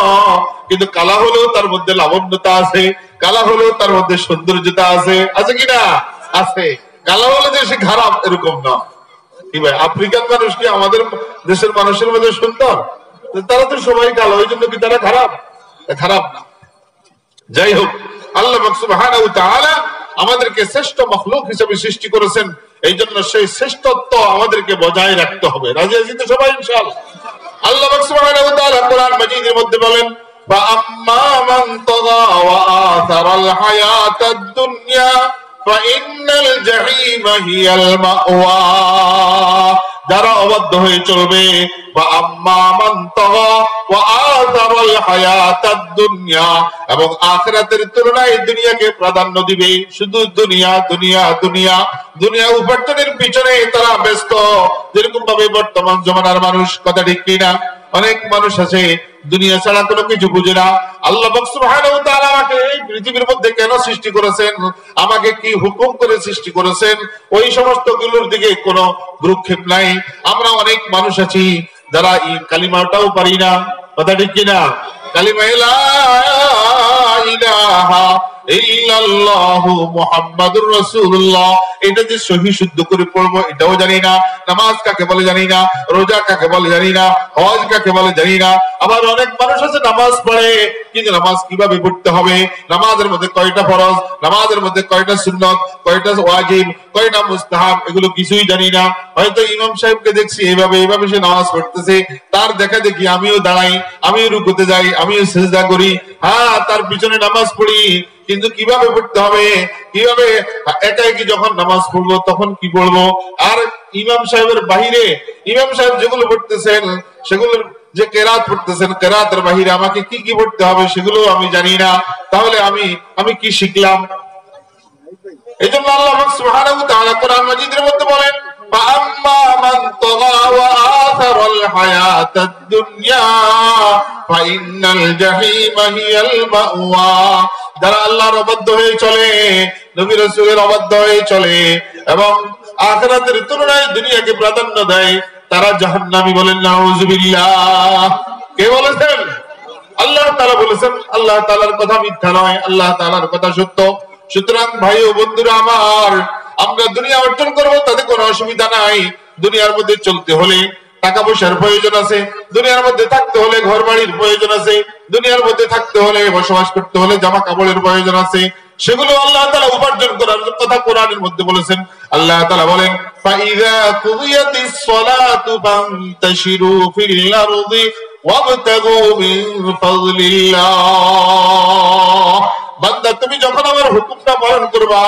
কিন্তু কালা হলেও তার মধ্যে লাবণ্যতা আছে, কালা হলেও তার মধ্যে সৌন্দর্যতা আছে, আছে কিনা? আছে। কালা হলে যে সে খারাপ এরকম না। কি ভাই, আফ্রিকান মানুষ কি আমাদের দেশের মানুষের মধ্যে সুন্দর? তারা তো সবাই কালো, ওই জন্য কি তারা খারাপ? খারাপ না। যাই হোক, আল্লাহ সুবহানাহু ওয়া তাআলা আমাদেরকে শ্রেষ্ঠ মাখলুক হিসেবে সৃষ্টি করেছেন, এই জন্য সেই শ্রেষ্ঠত্ব আমাদেরকে বজায় রাখতে হবে। রাজি আছি তো সবাই ইনশাআল্লাহ? আল্লাহ সুবহানাহু ওয়া তাআলা কোরআন মাজিদের মধ্যে বলেন ফাআম্মা মান তাগা ওয়া আসারাল হায়াতাদ দুনিয়া ফাইন্নাল জাহিমা হিয়াল মাওয়া, যারা অবাধ্য হয়ে চলবে, এবং আখিরাতের তুলনায় দুনিয়াকে প্রাধান্য দিবে, শুধু দুনিয়া দুনিয়া দুনিয়া দুনিয়া উপার্জনের পিছনে তারা ব্যস্ত, যেরকম ভাবে বর্তমান জমানার মানুষ। কথা ঠিক কিনা? অনেক মানুষ আছে দুনিয়া ছাড়া কোনো কিছু বুঝে না। আল্লাহ সুবহানাহু ওয়া তাআলা আমাকে এই পৃথিবীর মধ্যে কেন সৃষ্টি করেছেন, আমাকে কি হুকুম করে সৃষ্টি করেছেন, ওই সমস্ত গুলোর দিকে কোনো ভ্রুক্ষেপ নাই। আমরা অনেক মানুষ আছি যারা এই কালিমাটাও পারি না। কথা ঠিক কিনা? কালিমা লা ইলাহা ইল্লাল্লাহু মুহাম্মাদুর রাসূলুল্লাহ, এটা যে সহি শুদ্ধ করে পড়বো এটাও জানি না। নামাজ কাকে বলে জানি না, রোজা কাকে বলে জানি না, হজ কাকে বলে জানি না। আবার অনেক মানুষ আছে নামাজ পড়ে, কিন্তু নামাজ কিভাবে পড়তে হবে, নামাজের মধ্যে কয়টা ফরজ, নামাজের মধ্যে কয়টা সুন্নত, কয়টা ওয়াজিব, কয়টা মুস্তাহাব, এগুলো কিছুই জানি না। হয়তো ইমাম সাহেবকে দেখছি এইভাবে এইভাবে সে নামাজ পড়তেছে, তার দেখা দেখি আমিও দাঁড়াই, আমিও রুকুতে যাই, আমিও সিজদা করি, হ্যাঁ তার পিছনে নামাজ পড়ি, কিন্তু কিভাবে পড়তে হবে, কিভাবে একা একই যখন নামাজ পড়বো তখন কি পড়বো, আর ইমাম সাহেবের বাহিরে ইমাম সাহেব যেগুলো পড়তেছেন সেগুলোর যে কেরাত পড়তেছেন, কেরাতের বাহিরে আমাকে কি কি পড়তে হবে সেগুলো আমি জানি না। তাহলে আমি কি শিখলাম? এই জন্য আল্লাহ সুবহানাহু ওয়া তাআলা কোরআন মাজিদের মধ্যে বলেন ফাআম্মা মান তাগা ওয়া আসারাল হায়াতাদ দুনিয়া ফাইন্নাল জাহিমা হিয়াল মাওয়া, যারা আল্লাহর অবাধ্য হয়ে চলে, নবী রাসূলের অবাধ্য হয়ে চলে এবং আখিরাতের তুলনায় দুনিয়াকে প্রাধান্য দেয়, তারা জাহান্নামী। বলেন নাউযুবিল্লাহ। কে বলেছেন? আল্লাহ তাআলা বলেছেন। আল্লাহ তাআলার কথা মিথ্যা নয়, আল্লাহ তাআলার কথা সত্য। সুতরাং ভাই ও বন্ধুরা আমার, আমরা দুনিয়া অর্জন করবো তাতে কোনো অসুবিধা নাই। দুনিয়ার মধ্যে চলতে হলে টাকা পয়সার প্রয়োজন আছে, দুনিয়ার মধ্যে থাকতে হলে ঘর বাড়ির প্রয়োজন আছে, দুনিয়ার মধ্যে থাকতে হলে বসবাস করতে হলে জামা কাপড়ের প্রয়োজন আছে, সেগুলো আল্লাহ তাআলা উপার্জন করার কথা কোরআনের মধ্যে বলেছেন। আল্লাহ তাআলা বলেন ফাইযা কুদিয়াতিস সালাতু ফান্তাশিরু ফিল আরদি ওয়াবতাগু মিন ফাযলিল্লাহ। বান্দা তুমি যখন আমার হুকুমটা পালন করবা,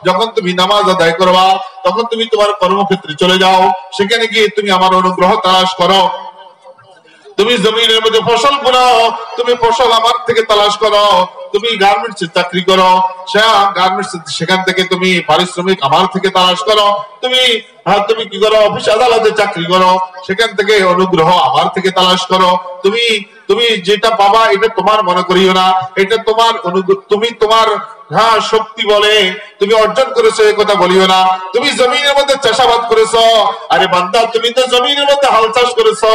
যখন তুমি নামাজ আদায় করবা, তখন তুমি তোমার কর্মক্ষেত্রে চলে যাও, সেখানে গিয়ে তুমি আমার অনুগ্রহ তালাশ করো। তুমি জমিনের মধ্যে ফসল ফলাও, তুমি ফসল আমার থেকে তালাশ করো। তুমি গার্মেন্টসে চাকরি করো, সেখান থেকে তুমি পারিশ্রমিক আমার থেকে তালাশ করো। তুমি কি করো, অফিস আদালতে চাকরি করো, সেখান থেকে অনুগ্রহ আমার থেকে তালাশ করো। তুমি যেটা পাবা এটা তোমার মনে করিও না, এটা তোমার তুমি তোমার শক্তি বলে তুমি অর্জন করেছো এই কথা বলিও না। তুমি জমিনের মধ্যে চাষাবাদ করেছো, আরে বান্দা তুমি তো জমিনের মধ্যে হাল চাষ করেছো,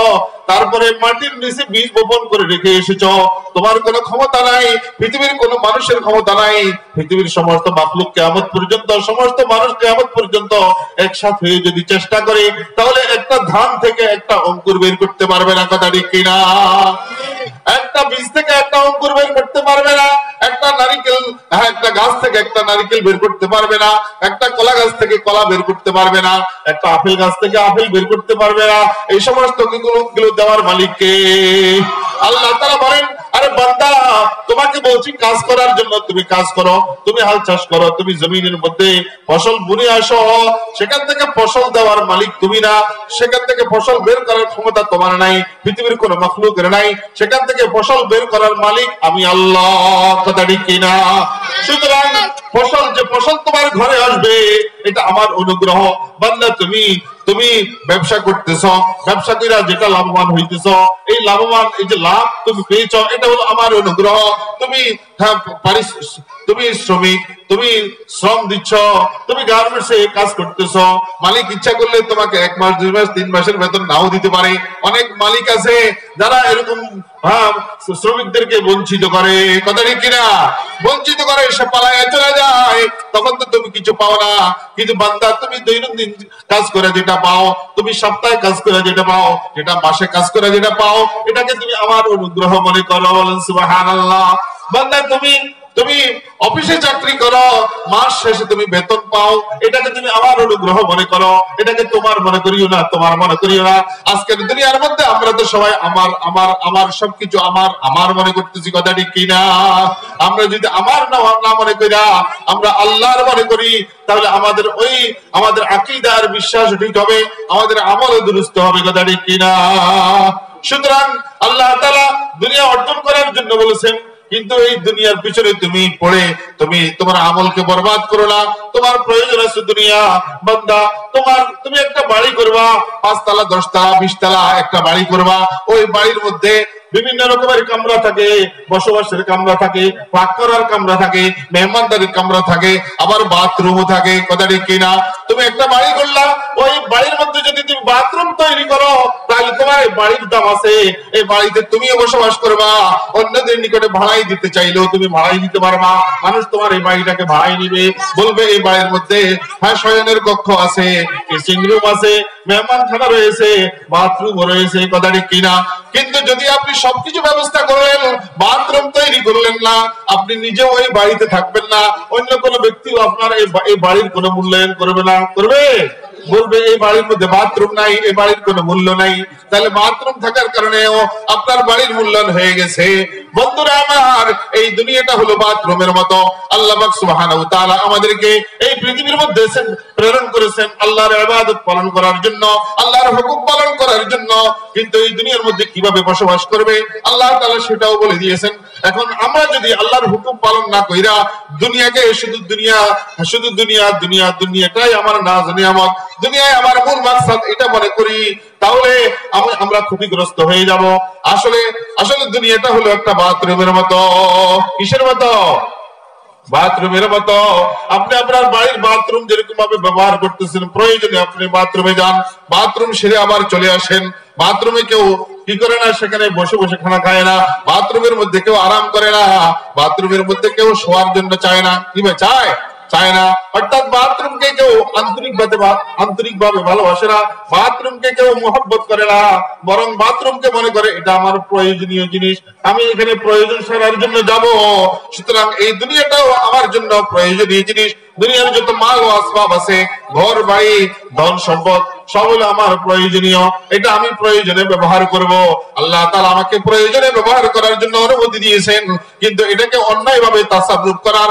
তারপরে মাটির নিচে বীজ বপন করে রেখে এসেছো। তোমার কোনো ক্ষমতা নাই, পৃথিবীর কোনো মানুষের ক্ষমতা নাই। পৃথিবীর সমস্ত মাখলুক কিয়ামত পর্যন্ত, সমস্ত মানুষ কিয়ামত পর্যন্ত একসাথে হয়ে যদি চেষ্টা করে, তাহলে একটা ধান থেকে একটা অঙ্কুর বের করতে পারবে না। কথা ঠিক কিনা? একটা বীজ থেকে একটা অঙ্কুর বের করতে পারবে না। একটা নারিকেল, একটা গাছ থেকে একটা নারিকেল বের করতে পারবে না। একটা কলা গাছ থেকে কলা বের করতে পারবে না। একটা আপেল গাছ থেকে আপেল বের করতে পারবে না। এই সমস্ত গুলো দেওয়ার মালিক কে? আল্লাহ তাআলা বলেন, আরে বান্দা তোমাকে বলছি কাজ করার জন্য, তুমি কাজ করো, তুমি হাল চাষ করো, তুমি জমিনের মধ্যে ফসল বুনে আসো। সেখান থেকে ফসল দেওয়ার মালিক তুমি না, সেখান থেকে ফসল বের করার ক্ষমতা তোমার নাই, পৃথিবীর কোনো মাখলুকের নাই। সেখান থেকে ফসল বের করার মালিক আমি আল্লাহ। কথা ঠিক কিনা? সুতরাং যে ফসল তোমার ঘরে আসবে এটা আমার অনুগ্রহ। বান্দা তুমি ব্যবসা করতেছ, ব্যবসা করে যেটা লাভবান হইতেছ, এই লাভবান, এই যে লাভ তুমি পেয়েছ, এটা হলো আমার অনুগ্রহ। তুমি শ্রমিক, তুমি শ্রম দিচ্ছ, তুমি গার্মেন্টসে কাজ করতেছ। মালিক ইচ্ছা করলে তোমাকে 1 মাস 2 মাস 3 মাসের বেতন নাও দিতে পারে। অনেক মালিক আছে যারা এরকম শ্রমিকদেরকে বঞ্চিত করে। কথা ঠিক কিনা? বঞ্চিত করে, সে পালায় চলে যায়, তখন তো তুমি কিছু পাও না। কিন্তু বান্দা তুমি দৈনন্দিন কাজ করে যেটা পাও, তুমি সপ্তাহে কাজ করে যেটা পাও, যেটা মাসে কাজ করে যেটা পাও, এটাকে তুমি আমার অনুগ্রহ মনে করো। বলেন সুবহানাল্লাহ। বান্দা তুমি অফিসে চাকরি করো, মাস শেষে তুমি বেতন পাও, এটাকে তুমি আমার অনুগ্রহ মনে করো। এটাকে তোমার মনে করিও না, তোমার মনে করিও না। আজকের দুনিয়ার মধ্যে আমরা তো সবাই আমার সবকিছু আমার মনে করতেছি। কথা ঠিক কিনা? আমরা যদি আমার না মনে করি, আমরা আল্লাহর মনে করি, তাহলে আমাদের আকীদার বিশ্বাস ঠিক হবে, আমাদের আমলও দুরুস্ত হবে। কথা ঠিক কিনা? সুতরাং আল্লাহ তাআলা দুনিয়া অর্জন করার জন্য বলেছেন, কিন্তু এই দুনিয়ার পিছনে তুমি পড়ে তোমার আমলকে বরবাদ করো না। তোমার প্রয়োজন আছে দুনিয়া। বান্দা তুমি একটা বাড়ি করবা, 5 তলা 10 তলা 20 তলা একটা বাড়ি করবা। ওই বাড়ির মধ্যে বিভিন্ন রকমের কামরা থাকে, বসবাসের কামরা থাকে, পাক করার কামরা থাকে, মেহমানদারির কামরা থাকে, আবার বাথরুমও থাকে। কথা ঠিক কিনা? তুমি একটা বাড়ি করলা, ওই বাড়ির মধ্যে যদি তুমি বাথরুম তৈরি করো, তাহলে তোমার এই বাড়ির দাম আছে। এই বাড়িতে তুমিও বসবাস করবা, অন্যদের নিকটে ভাড়াই দিতে চাইলেও তুমি ভাড়াই দিতে পারবা। মানুষ তোমার এই বাড়িটাকে ভাড়াই নিবে, বলবে এই বাড়ির মধ্যে শয়নের কক্ষ আছে, ড্রেসিং রুম আছে, মেহমানখানা রয়েছে, বাথরুম রয়েছে। কথা ঠিক কিনা? কিন্তু যদি আপনি সবকিছু ব্যবস্থা করলেন, বাথরুম তৈরি করলেন না, আপনি নিজেও ওই বাড়িতে থাকবেন না, অন্য কোনো ব্যক্তিও আপনার এই বাড়ির কোনো মূল্যায়ন করবে না। করবে? বলবে এই বাড়ির মধ্যে বাথরুম নাই, এই বাড়ির কোনো মূল্য নাই। তাহলে বাথরুম থাকার কারণেও আপনার বাড়ির মূল্যায়ন হয়ে গেছে। বন্ধুরা আমার, এই দুনিয়াটা হলো বাথরুমের মতো। আল্লাহ পাক সুবহানাহু ওয়া তাআলা আমাদেরকে এই পৃথিবীর মধ্যে প্রেরণ করেছেন আল্লাহর ইবাদত পালন করার জন্য, আল্লাহর হুকুম পালন করার জন্য। কিন্তু এই দুনিয়ার মধ্যে কিভাবে বসবাস করবে আল্লাহ তাআলা সেটাও বলে দিয়েছেন। এখন আমরা যদি আল্লাহর হুকুম পালন না কইরা দুনিয়াকে শুধু দুনিয়াটাই আমার নাজ নিয়ামত, দুনিয়ায় আমার মূল মাকসাদ এটা মনে করি, তাহলে আমরা ক্ষতিগ্রস্ত হয়ে যাব। আসলে দুনিয়াটা হলো একটা বাথরুমের মতো। কিসের মতো? বাথরুমের মতো। আপনি আপনার বাড়ির বাথরুম যেরকম ভাবে ব্যবহার করতেছেন, প্রয়োজনে আপনি বাথরুমে যান, বাথরুম সেরে আবার চলে আসেন। বাথরুমে কেউ কি করে না, সেখানে বসে বসে খানা খায় না। বাথরুমের মধ্যে কেউ আরাম করে না, বাথরুমের মধ্যে কেউ শোয়ার জন্য চায় না। কি চায়? চায় না। অর্থাৎ বাথরুমকে কেউ আন্তরিকভাবে ভালোবাসে না, বাথরুমকে কেউ মোহাব্বত করে না, বরং বাথরুমকে মনে করে এটা আমার প্রয়োজনীয় জিনিস, আমি এখানে প্রয়োজন সারার জন্য যাব। সুতরাং এই দুনিয়াটাও আমার জন্য প্রয়োজনীয় জিনিস। দুনিয়ার যত মাল ও আসবাব আছে, ঘর বাড়ি ধন সম্পদ, সব হলো আমার প্রয়োজনীয়, এটা আমি প্রয়োজনে ব্যবহার করব। আল্লাহ তাআলা আমাকে প্রয়োজনে ব্যবহার করার জন্য অনুমতি দিয়েছেন, কিন্তু এটাকে অন্যায়ভাবে তাসাররুফ করার,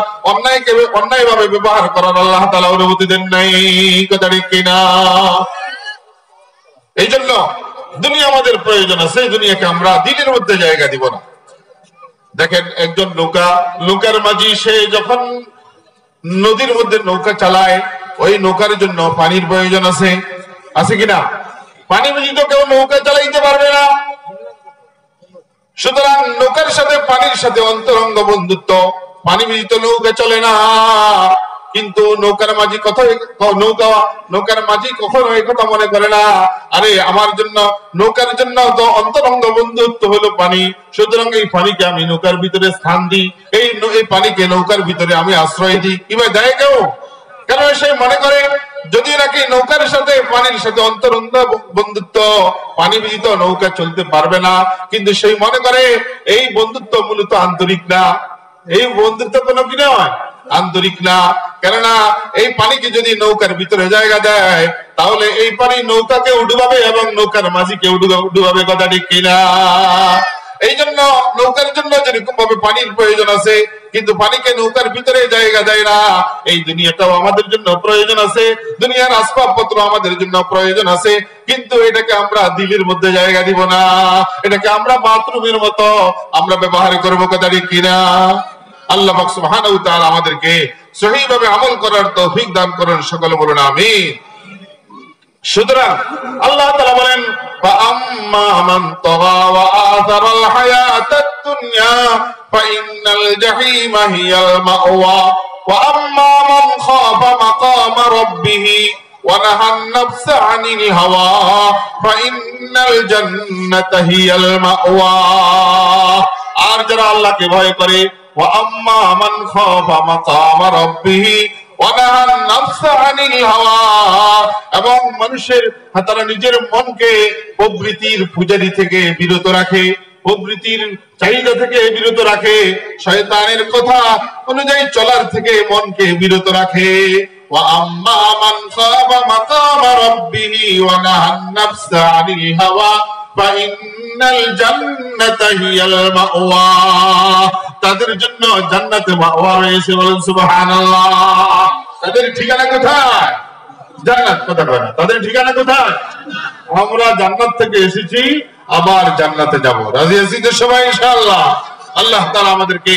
অন্যায়ভাবে ব্যবহার করার আল্লাহ তাআলা অনুমতি দেন নাই। কথা ঠিক কিনা? এই জন্য দুনিয়া আমাদের প্রয়োজন আছে, দুনিয়াকে আমরা দিনের মধ্যে জায়গা দিব না। দেখেন একজন নৌকার মাঝি, সে যখন নদীর মধ্যে নৌকা চালায়, ওই নৌকার জন্য পানির প্রয়োজন আছে, আছে কিনা? পানি ব্যতীত কেউ নৌকা চালাইতে পারবে না। সুতরাং নৌকার সাথে পানির সাথে অন্তরঙ্গ বন্ধুত্ব, পানি ব্যতীত নৌকা চলে না। কিন্তু নৌকার মাঝি কখনো এই কথা মনে করে না, আরে আমার জন্য, নৌকার জন্য তো অন্তরঙ্গ বন্ধুত্ব হলো পানি, সুতরাং এই পানিকে আমি নৌকার ভিতরে স্থান দিই, এই পানিকে নৌকার ভিতরে আমি আশ্রয় দিই। কিভাবে দেয় কেউ? কারণ সে মনে করে যদি নাকি নৌকার সাথে পানির সাথে অন্তরঙ্গ বন্ধুত্ব, পানি ব্যতীত নৌকা চলতে পারবে না। কিন্তু সেই মনে করে এই বন্ধুত্ব মূলত আন্তরিক না, এই বন্ধুত্ব কোনো কি নয়, আন্তরিক না। কেননা এই পানিকে যদি নৌকার ভিতরে জায়গা দেয়, তাহলে এই পানি নৌকাকে ডুবাবে এবং নৌকার মাঝিকে ডুবাবে। কথা ঠিক কিনা? এই জন্য নৌকার জন্য যেরকম ভাবে পানির প্রয়োজন আছে, কিন্তু পানিকে নৌকার ভিতরে জায়গা দেয় না। এই দুনিয়াটাও আমাদের জন্য প্রয়োজন আছে, দুনিয়ার আসবাবপত্র আমাদের জন্য প্রয়োজন আছে, কিন্তু এটাকে আমরা দিলের মধ্যে জায়গা দিব না, এটাকে আমরা বাথরুমের মতো আমরা ব্যবহার করবো। কথা ঠিক কিনা? আল্লাহ পাক সুবহানাহু ওয়া তাআলা আমাদেরকে সহিভাবে আমল করার তৌফিক দান করেন, সকলে বলুন আমিন। সুতরাং আল্লাহ তাআলা বলেন, فَأَمَّا مَنْ طَغَى وَآثَرَ الْحَيَاةَ الدُّنْيَا فَإِنَّ الْجَحِيمَ هِيَ الْمَأْوَى وَأَمَّا مَنْ خَافَ مَقَامَ رَبِّهِ وَنَهَى النَّفْسَ عَنِ الْهَوَى فَإِنَّ الْجَنَّةَ هِيَ الْمَأْوَى। আর যারা আল্লাহকে ভয় করে, وَأَمَّا مَنْ خَافَ مَقَامَ رَبِّهِ এবং মানুষের তারা নিজের মনকে প্রবৃত্তির পূজারি থেকে বিরত রাখে, প্রবৃত্তির চাহিদা থেকে বিরত রাখে, শয়তানের কথা অনুযায়ী চলার থেকে মনকে বিরত রাখে। وَأَمَّا مَنْ خَافَ مَقَامَ رَبِّهِ وَنَهَى النَّفْسَ عَنِ الْهَوَى فَإِنَّ الْجَنَّةَ هِيَ الْمَأْوَى। তাদের জন্য জান্নাতে মাওয়া রয়েছে, বলেন সুবহানাল্লাহ। তাদের ঠিকানা কোথায়? জান্নাত। কথা বলে না, তাদের ঠিকানা কোথায়? আমরা জান্নাত থেকে এসেছি, আবার জান্নাতে যাব। রাজি আছি তো সবাই ইনশাআল্লাহ? আল্লাহ তাআলা আমাদেরকে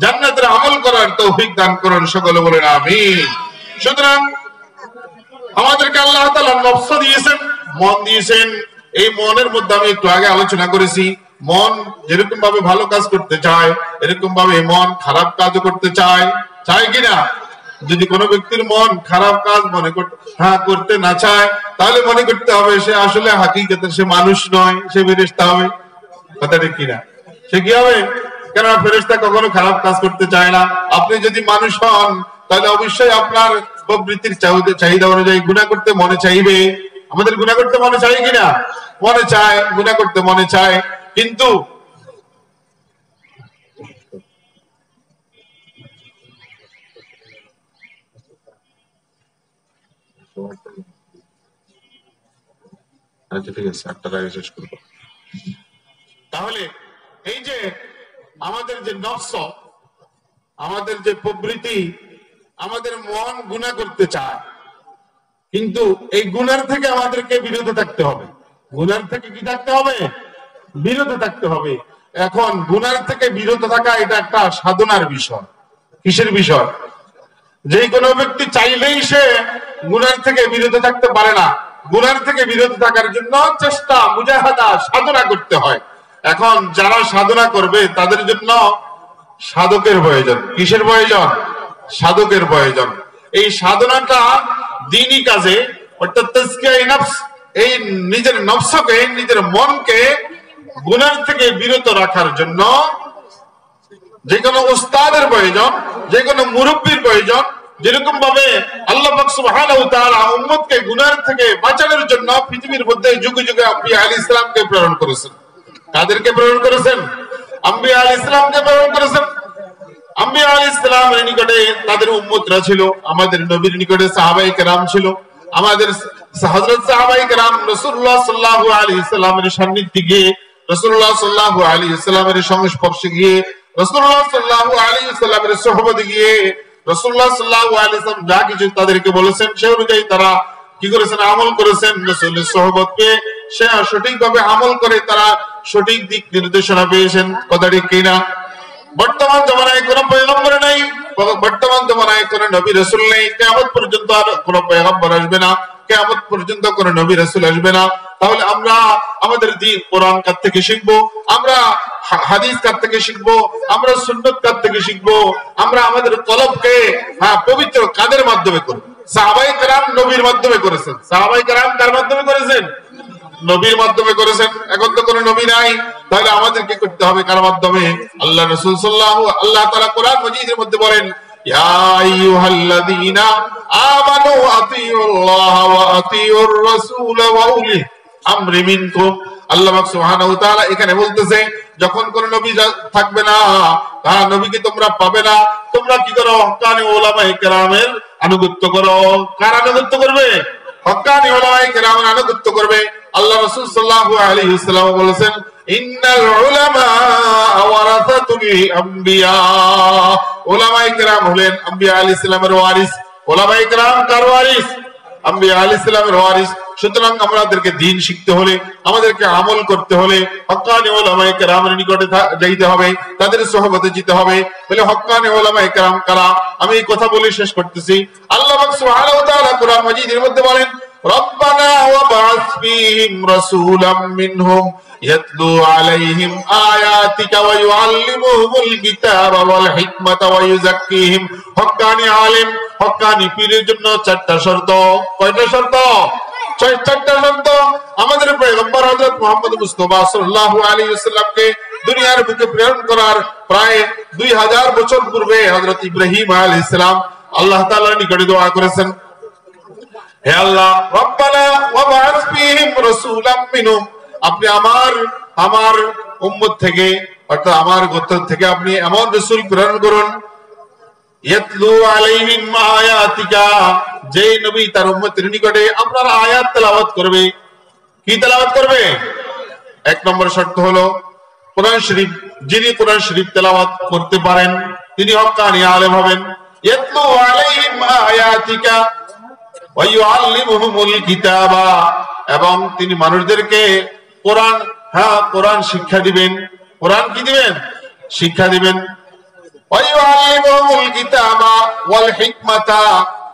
জান্নাতের আমল করার তৌফিক দান করুন, সকলে বলেন আমিন। সুতরাং আমাদেরকে আল্লাহ তাআলা নফস দিয়েছেন, মন দিয়েছেন। এই মনের মধ্যে আমি একটু আগে আলোচনা করেছি, মন যেরকম ভাবে ভালো কাজ করতে চায়, এরকম ভাবে মন খারাপ কাজও করতে চায়, চায় কিনা? যদি কোনো ব্যক্তির মন খারাপ কাজ করতে না চায়, তাহলে মনে করতে হবে সে আসলে হাকিকতে সে মানুষ নয়, সে ফেরেশতা হবে। কথা ঠিক কিনা? সে কি হবে? কেননা ফেরেশতা কখনো খারাপ কাজ করতে চায় না। আপনি যদি মানুষ হন, তাহলে অবশ্যই আপনার প্রবৃত্তির চাহিদা অনুযায়ী গুনাহ করতে মনে চাইবে। আমাদের গুনাহ করতে মনে চাই কিনা? মনে চায়, গুনাহ করতে মনে চায়। কিন্তু ঠিক আছে, একটা শেষ করবো। তাহলে এই যে আমাদের যে নফস, আমাদের যে প্রবৃত্তি, আমাদের মন গুনাহ করতে চায়, কিন্তু এই গুনার থেকে আমাদেরকে বিরত থাকতে হবে। গুনার থেকে কি থাকতে হবে? বিরত থাকতে হবে। এখন গুনার থেকে বিরত থাকা এটা একটা সাধনার বিষয়। কিসের বিষয়? যে কোনো ব্যক্তি চাইলেই সে গুনার থেকে বিরত থাকতে পারে না। গুনার থেকে বিরত থাকার জন্য চেষ্টা, মুজাহাদা, সাধনা করতে হয়। এখন যারা সাধনা করবে তাদের জন্য সাধকের প্রয়োজন। কিসের প্রয়োজন? সাধকের প্রয়োজন। এই সাধনাটা দ্বীনি কাজে, অর্থাৎ তাজকিয়ায়ে নফস, এই নিজের নফসকে, নিজের মনকে গুনাহ থেকে বিরত রাখার জন্য যে কোনো উস্তাদের প্রয়োজন, যে কোনো মুরব্বির প্রয়োজন, যেরকম ভাবে আল্লাহ পাক সুবহানাহু ওয়া তাআলা উম্মতকে গুনাহ থেকে বাঁচানোর জন্য পৃথিবীর মধ্যে যুগে যুগে আম্বিয়া আলাইহিস সালামকে প্রেরণ করেছেন। কাদেরকে প্রেরণ করেছেন? আম্বিয়া আলাইহিস সালামকে প্রেরণ করেছেন। আম্বিয়া আলাইহিস সালামের নিকটে তাদের উম্মতরা ছিল, আমাদের নবীর নিকটে সাহাবায়ে কেরাম ছিল। আমাদের হযরত সাহাবায়ে কেরাম রাসূলুল্লাহ সাল্লাল্লাহু আলাইহি ওয়াসাল্লামের সান্নিধ্যে গিয়ে, রাসূলুল্লাহ সাল্লাল্লাহু আলাইহি ওয়াসাল্লামের সংস্পর্শে গিয়ে, রাসূলুল্লাহ সাল্লাল্লাহু আলাইহি ওয়াসাল্লামের সুহবতে গিয়ে রাসূলুল্লাহ সাল্লাল্লাহু আলাইহি ওয়াসাল্লাম যা কিছু তাদেরকে বলেছেন সে অনুযায়ী তারা কি করেছেন? আমল করেছেন। রাসূলের সুহবত পেয়ে সে সঠিকভাবে আমল করে তারা সঠিক দিক নির্দেশনা পেয়েছেন। কথা ঠিক কিনা? বর্তমান জমানায় কোন পয়গম্বর নাই, বর্তমান জমানায় কোন নবী রাসূল নেই, কিয়ামত পর্যন্ত আর কোন পয়গম্বর আসবে না, কিয়ামত পর্যন্ত কোন নবী রাসূল আসবে না। তাহলে আমরা আমাদের দ্বীন কোরআন কার থেকে শিখবো, আমরা হাদিস কার থেকে শিখবো, আমরা সুন্নাত কার থেকে শিখবো, আমরা আমাদের কলবকে পবিত্র কাদের মাধ্যমে করব? সাহাবায়ে কেরাম নবীর মাধ্যমে করেছেন। সাহাবায়ে কেরাম কার মাধ্যমে করেছেন? নবীর মাধ্যমে করেছেন। এখন তো কোনো নবী নাই, তাহলে আমাদেরকে করতে হবে কার মাধ্যমে? আল্লাহ রাসূল সাল্লাল্লাহু আল্লাহ তাআলা কোরআন মাজিদের মধ্যে বলেন, ইয়া আইয়ুহাল্লাযীনা আমানু আতিউল্লাহ ওয়া আতিউর রাসূল ওয়া উলি আমরি মিনকুম। আল্লাহ সুবহানাহু ওয়া তাআলা এখানে বলতেছে যখন কোন নবী থাকবে না, তার নবীকে তোমরা পাবে না, তোমরা কি করো? হক্কানি উলামায়ে কেরামের আনুগত্য করো। কার আনুগত্য করবে? হক্কানি উলামায়ে কেরামের আনুগত্য করবে। আল্লাহ রাসূল সাল্লাল্লাহু আলাইহি ওয়াসাল্লাম বলেছেন, ইন্নাল উলামা ওয়ারাসাতুল আমবিয়া। উলামায়ে কেরাম হলেন আম্বিয়া আলাইহিস সালামের ওয়ারিস। উলামায়ে কেরাম কার ওয়ারিস? আম্বিয়া আলাইহিস সালামের ওয়ারিস। সুতরাং আমাদেরকে দ্বীন শিখতে হলে, আমাদেরকে আমল করতে হলে হক্কানি উলামায়ে কেরামের নিকটে যাইতে হবে, তাদের সুহবতে যেতে হবে। বলে হক্কানি উলামায়ে কেরাম কারা? আমি এই কথা বলে শেষ করতেছি। আল্লাহ পাক সুবহানাহু ওয়া তাআলা কোরআন মাজিদের মধ্যে বলেন, রব্বানা ওয়াবআস ফীহিম রাসূলাম মিনহুম ইয়াতলু আলাইহিম আয়াতিকা ওয়া ইউআল্লিমুহুমুল কিতাবা ওয়াল হিকমাতা ওয়া ইউযাক্কিহিম। হক্কানি আলেম, হক্কানি পীরের জন্য চারটা শর্ত। কয়টা শর্ত? চারটা শর্ত। আমাদের পয়গম্বর হযরত মুহাম্মদ মুস্তাফা সাল্লাল্লাহু আলাইহি ওয়াসাল্লামকে দুনিয়ার বুকে প্রেরণ করার প্রায় 2000 বছর পূর্বে হযরত ইব্রাহিম আলাইহিস সালাম আল্লাহ তাআলার নিকটে দোয়া করেছেন, হে আল্লাহ, রব্বানা ওয়াবআস ফীহিম রাসূলাম মিনহুম, আপনি আমার উম্মত থেকে অর্থাৎ আমার গোত্র থেকে আপনি এমন রাসূল প্রেরণ করুন, ইয়াতলু আলাইহিম আয়াতিকা, যে নবী তার উম্মতের নিকটে আপনার আয়াত তেলাওয়াত করবে। কি তেলাওয়াত করবে? এক নম্বর শর্ত হলো কোরআন শরীফ। যিনি কোরআন শরীফ তেলাওয়াত করতে পারেন তিনি হক্কানি আলেম হবেন। ইয়াতলু আলাইহিম আয়াতিকা ওয়া ইউআল্লিমুহুমুল কিতাবা, এবং তিনি মানুষদেরকে কোরআন শিক্ষা দিবেন। কোরআন কি দিবেন? শিক্ষা দিবেন। ওয়া ইউআল্লিমুহুমুল কিতাবা ওয়াল হিকমাতা,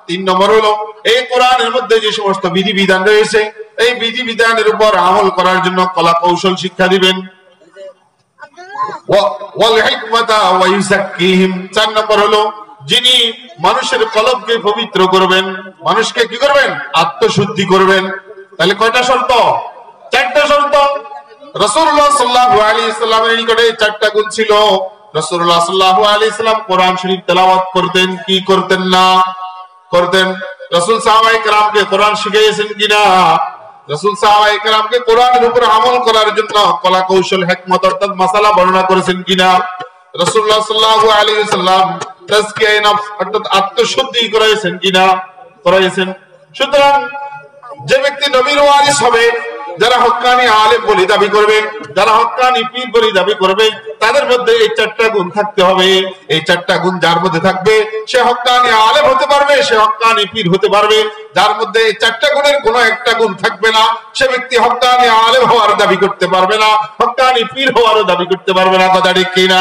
3 নম্বর হলো এই কোরআনের মধ্যে যে সমস্ত বিধিবিধান রয়েছে এই বিধিবিধানের উপর আমল করার জন্য কলা কৌশল শিক্ষা দিবেন। ওয়াল হিকমাতা ওয়া ইউযাক্কিহিম, 4 নম্বর হলো যিনি মানুষের কলবকে পবিত্র করবেন, মানুষকে কি করবেন? আত্মশুদ্ধি করবেন। তাহলে কয়টা শর্ত? 4টা শর্ত। রাসূলুল্লাহ সাল্লাল্লাহু আলাইহি ওয়াসাল্লামের নিকটে 4টা গুণ ছিল। রাসূলুল্লাহ সাল্লাল্লাহু আলাইহি ওয়াসাল্লাম কোরআন শরীফ তেলাওয়াত করতেন কি করতেন না? করতেন। রাসূল সাহাবায়ে কেরামকে কোরআন শিখিয়েছেন কিনা? রাসূল সাহাবায়ে কেরামকে কোরআনের উপর আমল করার জন্য কলা কৌশল হিকমত অর্থাৎ মাসালা বর্ণনা করেছেন কিনা? রাসূলুল্লাহ সাল্লাল্লাহু আলাইহি ওয়াসাল্লাম তাজকিয়ায়ে নফস অর্থাৎ আত্মশুদ্ধি করাইছেন কিনা? করাইছেন। সুতরাং যে ব্যক্তি নবীর ওয়ারিস হবে, যারা হক্কানি আলেম বলে দাবি করবে, যারা হক্কানি পীর বলে দাবি করবে, তাদের মধ্যে এই 4টা গুণ থাকতে হবে। এই 4টা গুণ যার মধ্যে থাকবে সে হক্কানি আলেম হতে পারবে, সে হক্কানি পীর হতে পারবে। যার মধ্যে এই 4টা গুণের কোনো একটা গুণ থাকবে না সে ব্যক্তি হক্কানি আলেম হওয়ার দাবি করতে পারবে না, হক্কানি পীর হওয়ারও দাবি করতে পারবে না। কথা ঠিক কিনা?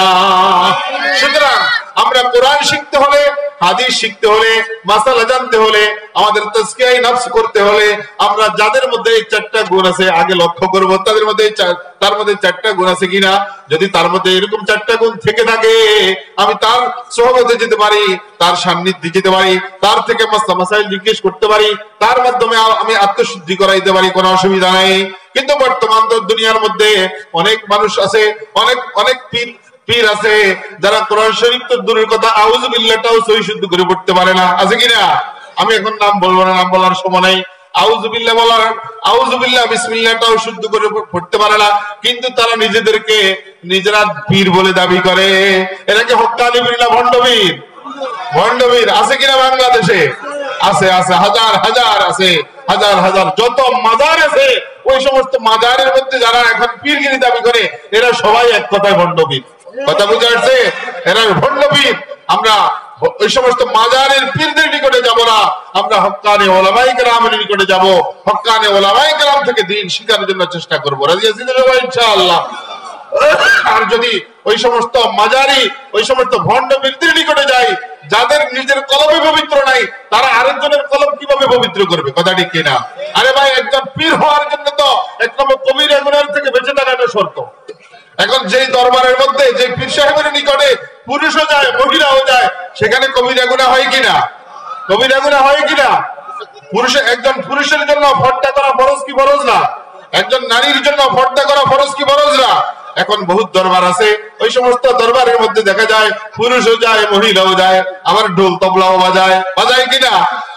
সুতরাং আমরা কোরআন শিখতে হলে, হাদিস শিখতে হলে, মাসালা জানতে হলে, আমাদের তাজকিয়ায়ে নফস করতে হলে আমরা যাদের মধ্যে এই 4টা গুণ আছে আগে লক্ষ্য করব তার মধ্যে 4টা গুণ আছে কিনা। যদি তার মধ্যে এরকম 4টা গুণ থেকে থাকে আমি তার সুহবতে যেতে পারি, তার সান্নিধ্যে যেতে পারি, তার থেকে মাসাইল জিজ্ঞেস করতে পারি, তার মাধ্যমে আমি আত্মশুদ্ধি করাইতে পারি, কোনো অসুবিধা নাই। কিন্তু বর্তমান দুনিয়ার মধ্যে অনেক মানুষ আছে, অনেক পীর পীর আছে যারা কোরআন শরীফ তো দূরের কথা আউযু বিল্লাহটাও সহি শুদ্ধ করে পড়তে পারে না, আছে কিনা? আমি এখন নাম বলবো না, নাম বলার সময় নাই। আউযু বিল্লাহ বলার আউযু বিল্লাহ বিসমিল্লাহটাও শুদ্ধ করে পড়তে পারে না, কিন্তু তারা নিজেদেরকে নিজেরা পীর বলে দাবি করে। এরা কি হক্কানি পীর না ভণ্ড পীর? ভণ্ড পীর আছে কিনা বাংলাদেশে? আছে, আছে, হাজার হাজার আছে, হাজার হাজার যত মাজার আছে ওই সমস্ত মাজারের মধ্যে যারা এখন পীরগিরি দাবি করে এরা সবাই এক কথায় ভণ্ড পীর। কথা বুঝে আসছে? এরা ভণ্ড পীর। আমরা ওই সমস্ত মাজারের পীরদের নিকটে যাব না, আমরা হক্কানে ওলামায়ে কেরামের নিকটে যাব, হক্কানে ওলামায়ে কেরাম থেকে দ্বীন শিখানোর জন্য চেষ্টা করব। রাজি আছি তো সবাই ইনশাআল্লাহ? আর যদি ওই সমস্ত মাজারি ওই সমস্ত ভণ্ড পীরদের নিকটে যাই যাদের নিজের কলমে পবিত্র নাই, তারা আরেকজনের কলম কিভাবে পবিত্র করবে? কথা ঠিক কিনা? আরে ভাই, একজন পীর হওয়ার জন্য তো এক নম্বর কবিরা গুনাহ থেকে বেঁচে থাকাটা শর্ত। এখন যেই দরবারের মধ্যে যে পীর সাহেবের নিকটে পুরুষও যায় মহিলাও যায়, সেখানে কবিরা গুনাহ হয় কিনা? কবিরা গুনাহ হয় কিনা? একজন পুরুষের জন্য পর্দা করা ফরজ কি ফরজ না? একজন নারীর জন্য পর্দা করা ফরজ কি ফরজ না? এখন বহুত দরবার আছে, ওই সমস্ত দরবারের মধ্যে দেখা যায় পুরুষও যায় মহিলাও যায়, আবার ঢোল তবলাও বাজায়। বাজায় কিনা?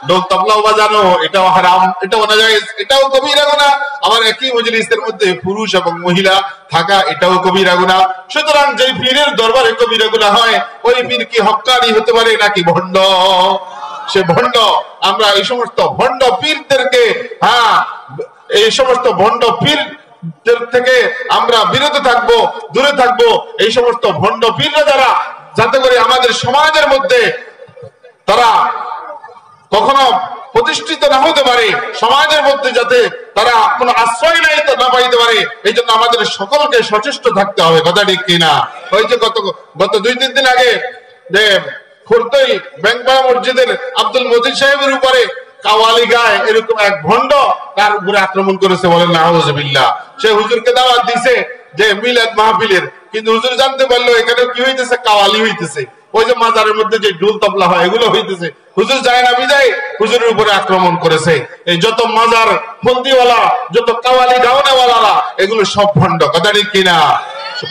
ঢোল তবলাও বাজানো এটাও হারাম, এটাও নাজায়েজ, এটাও কবিরা গুনাহ। আবার একই মজলিসের মধ্যে পুরুষ এবং মহিলা থাকা এটাও কবিরা গুনাহ। সুতরাং যে পীরের দরবারে কবিরা গুনাহ হয় ওই পীর কি হক্কানি হতে পারে নাকি ভণ্ড? সে ভণ্ড। আমরা এই সমস্ত ভণ্ড পীরদেরকে, এই সমস্ত ভণ্ড পীর থেকে আমরা বিরত থাকবো, দূরে থাকবো। এই সমস্ত ভণ্ড পীররা যারা, যাতে করে আমাদের সমাজের মধ্যে তারা কখনো প্রতিষ্ঠিত না হতে পারে, সমাজের মধ্যে যাতে তারা কোনো আশ্রয় না পাইতে পারে, এই জন্য আমাদের সকলকে সচেষ্ট থাকতে হবে। কথা ঠিক কিনা? ওই যে গত 2-3 দিন আগে যে খুরতই ব্যাংকপাড়া মসজিদের আব্দুল মজিদ সাহেবের উপরে কাওয়ালি গায় এরকম এক ভণ্ড তার উপরে আক্রমণ করেছে, বলেন নাউযুবিল্লাহ। সে হুজুরকে দাওয়াত দিছে যে মিলাদ মাহফিলের, কিন্তু হুজুর জানতে পারলো এখানে কি হইতেছে, কাওয়ালি হইতেছে। ওই যে মাজারের মধ্যে যে ঢোল তবলা হয় এগুলো হইতেছে। হুজুর যায় না বিদায় হুজুরের উপরে আক্রমণ করেছে। এই যত মাজার ফন্দিওয়ালা, যত কাওয়ালি গাওনেওয়ালা, এগুলো সব ভণ্ড। কথা ঠিক কিনা?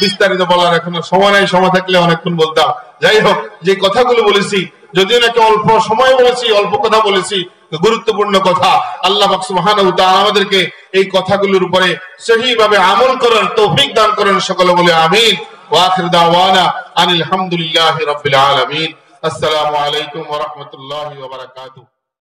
বিস্তারিত বলার এখন সময় নাই, সময় থাকলে অনেকক্ষণ বলতাম। যাই হোক, যে কথাগুলো বলেছি, যদিও নাকি অল্প সময় বলেছি, অল্প কথা বলেছি, গুরুত্বপূর্ণ কথা। আল্লাহ পাক সুবহানাহু ওয়া তাআলা আমাদেরকে এই কথাগুলোর উপরে সহিভাবে আমল করার তৌফিক দান করেন। সকলে বলে আমিন। ওয়া আখিরু দাওয়ানা আনিল হামদুলিল্লাহি রাব্বিল আলামিন। আসসালামু আলাইকুম ওয়া রাহমাতুল্লাহি ওয়া বারাকাতুহু।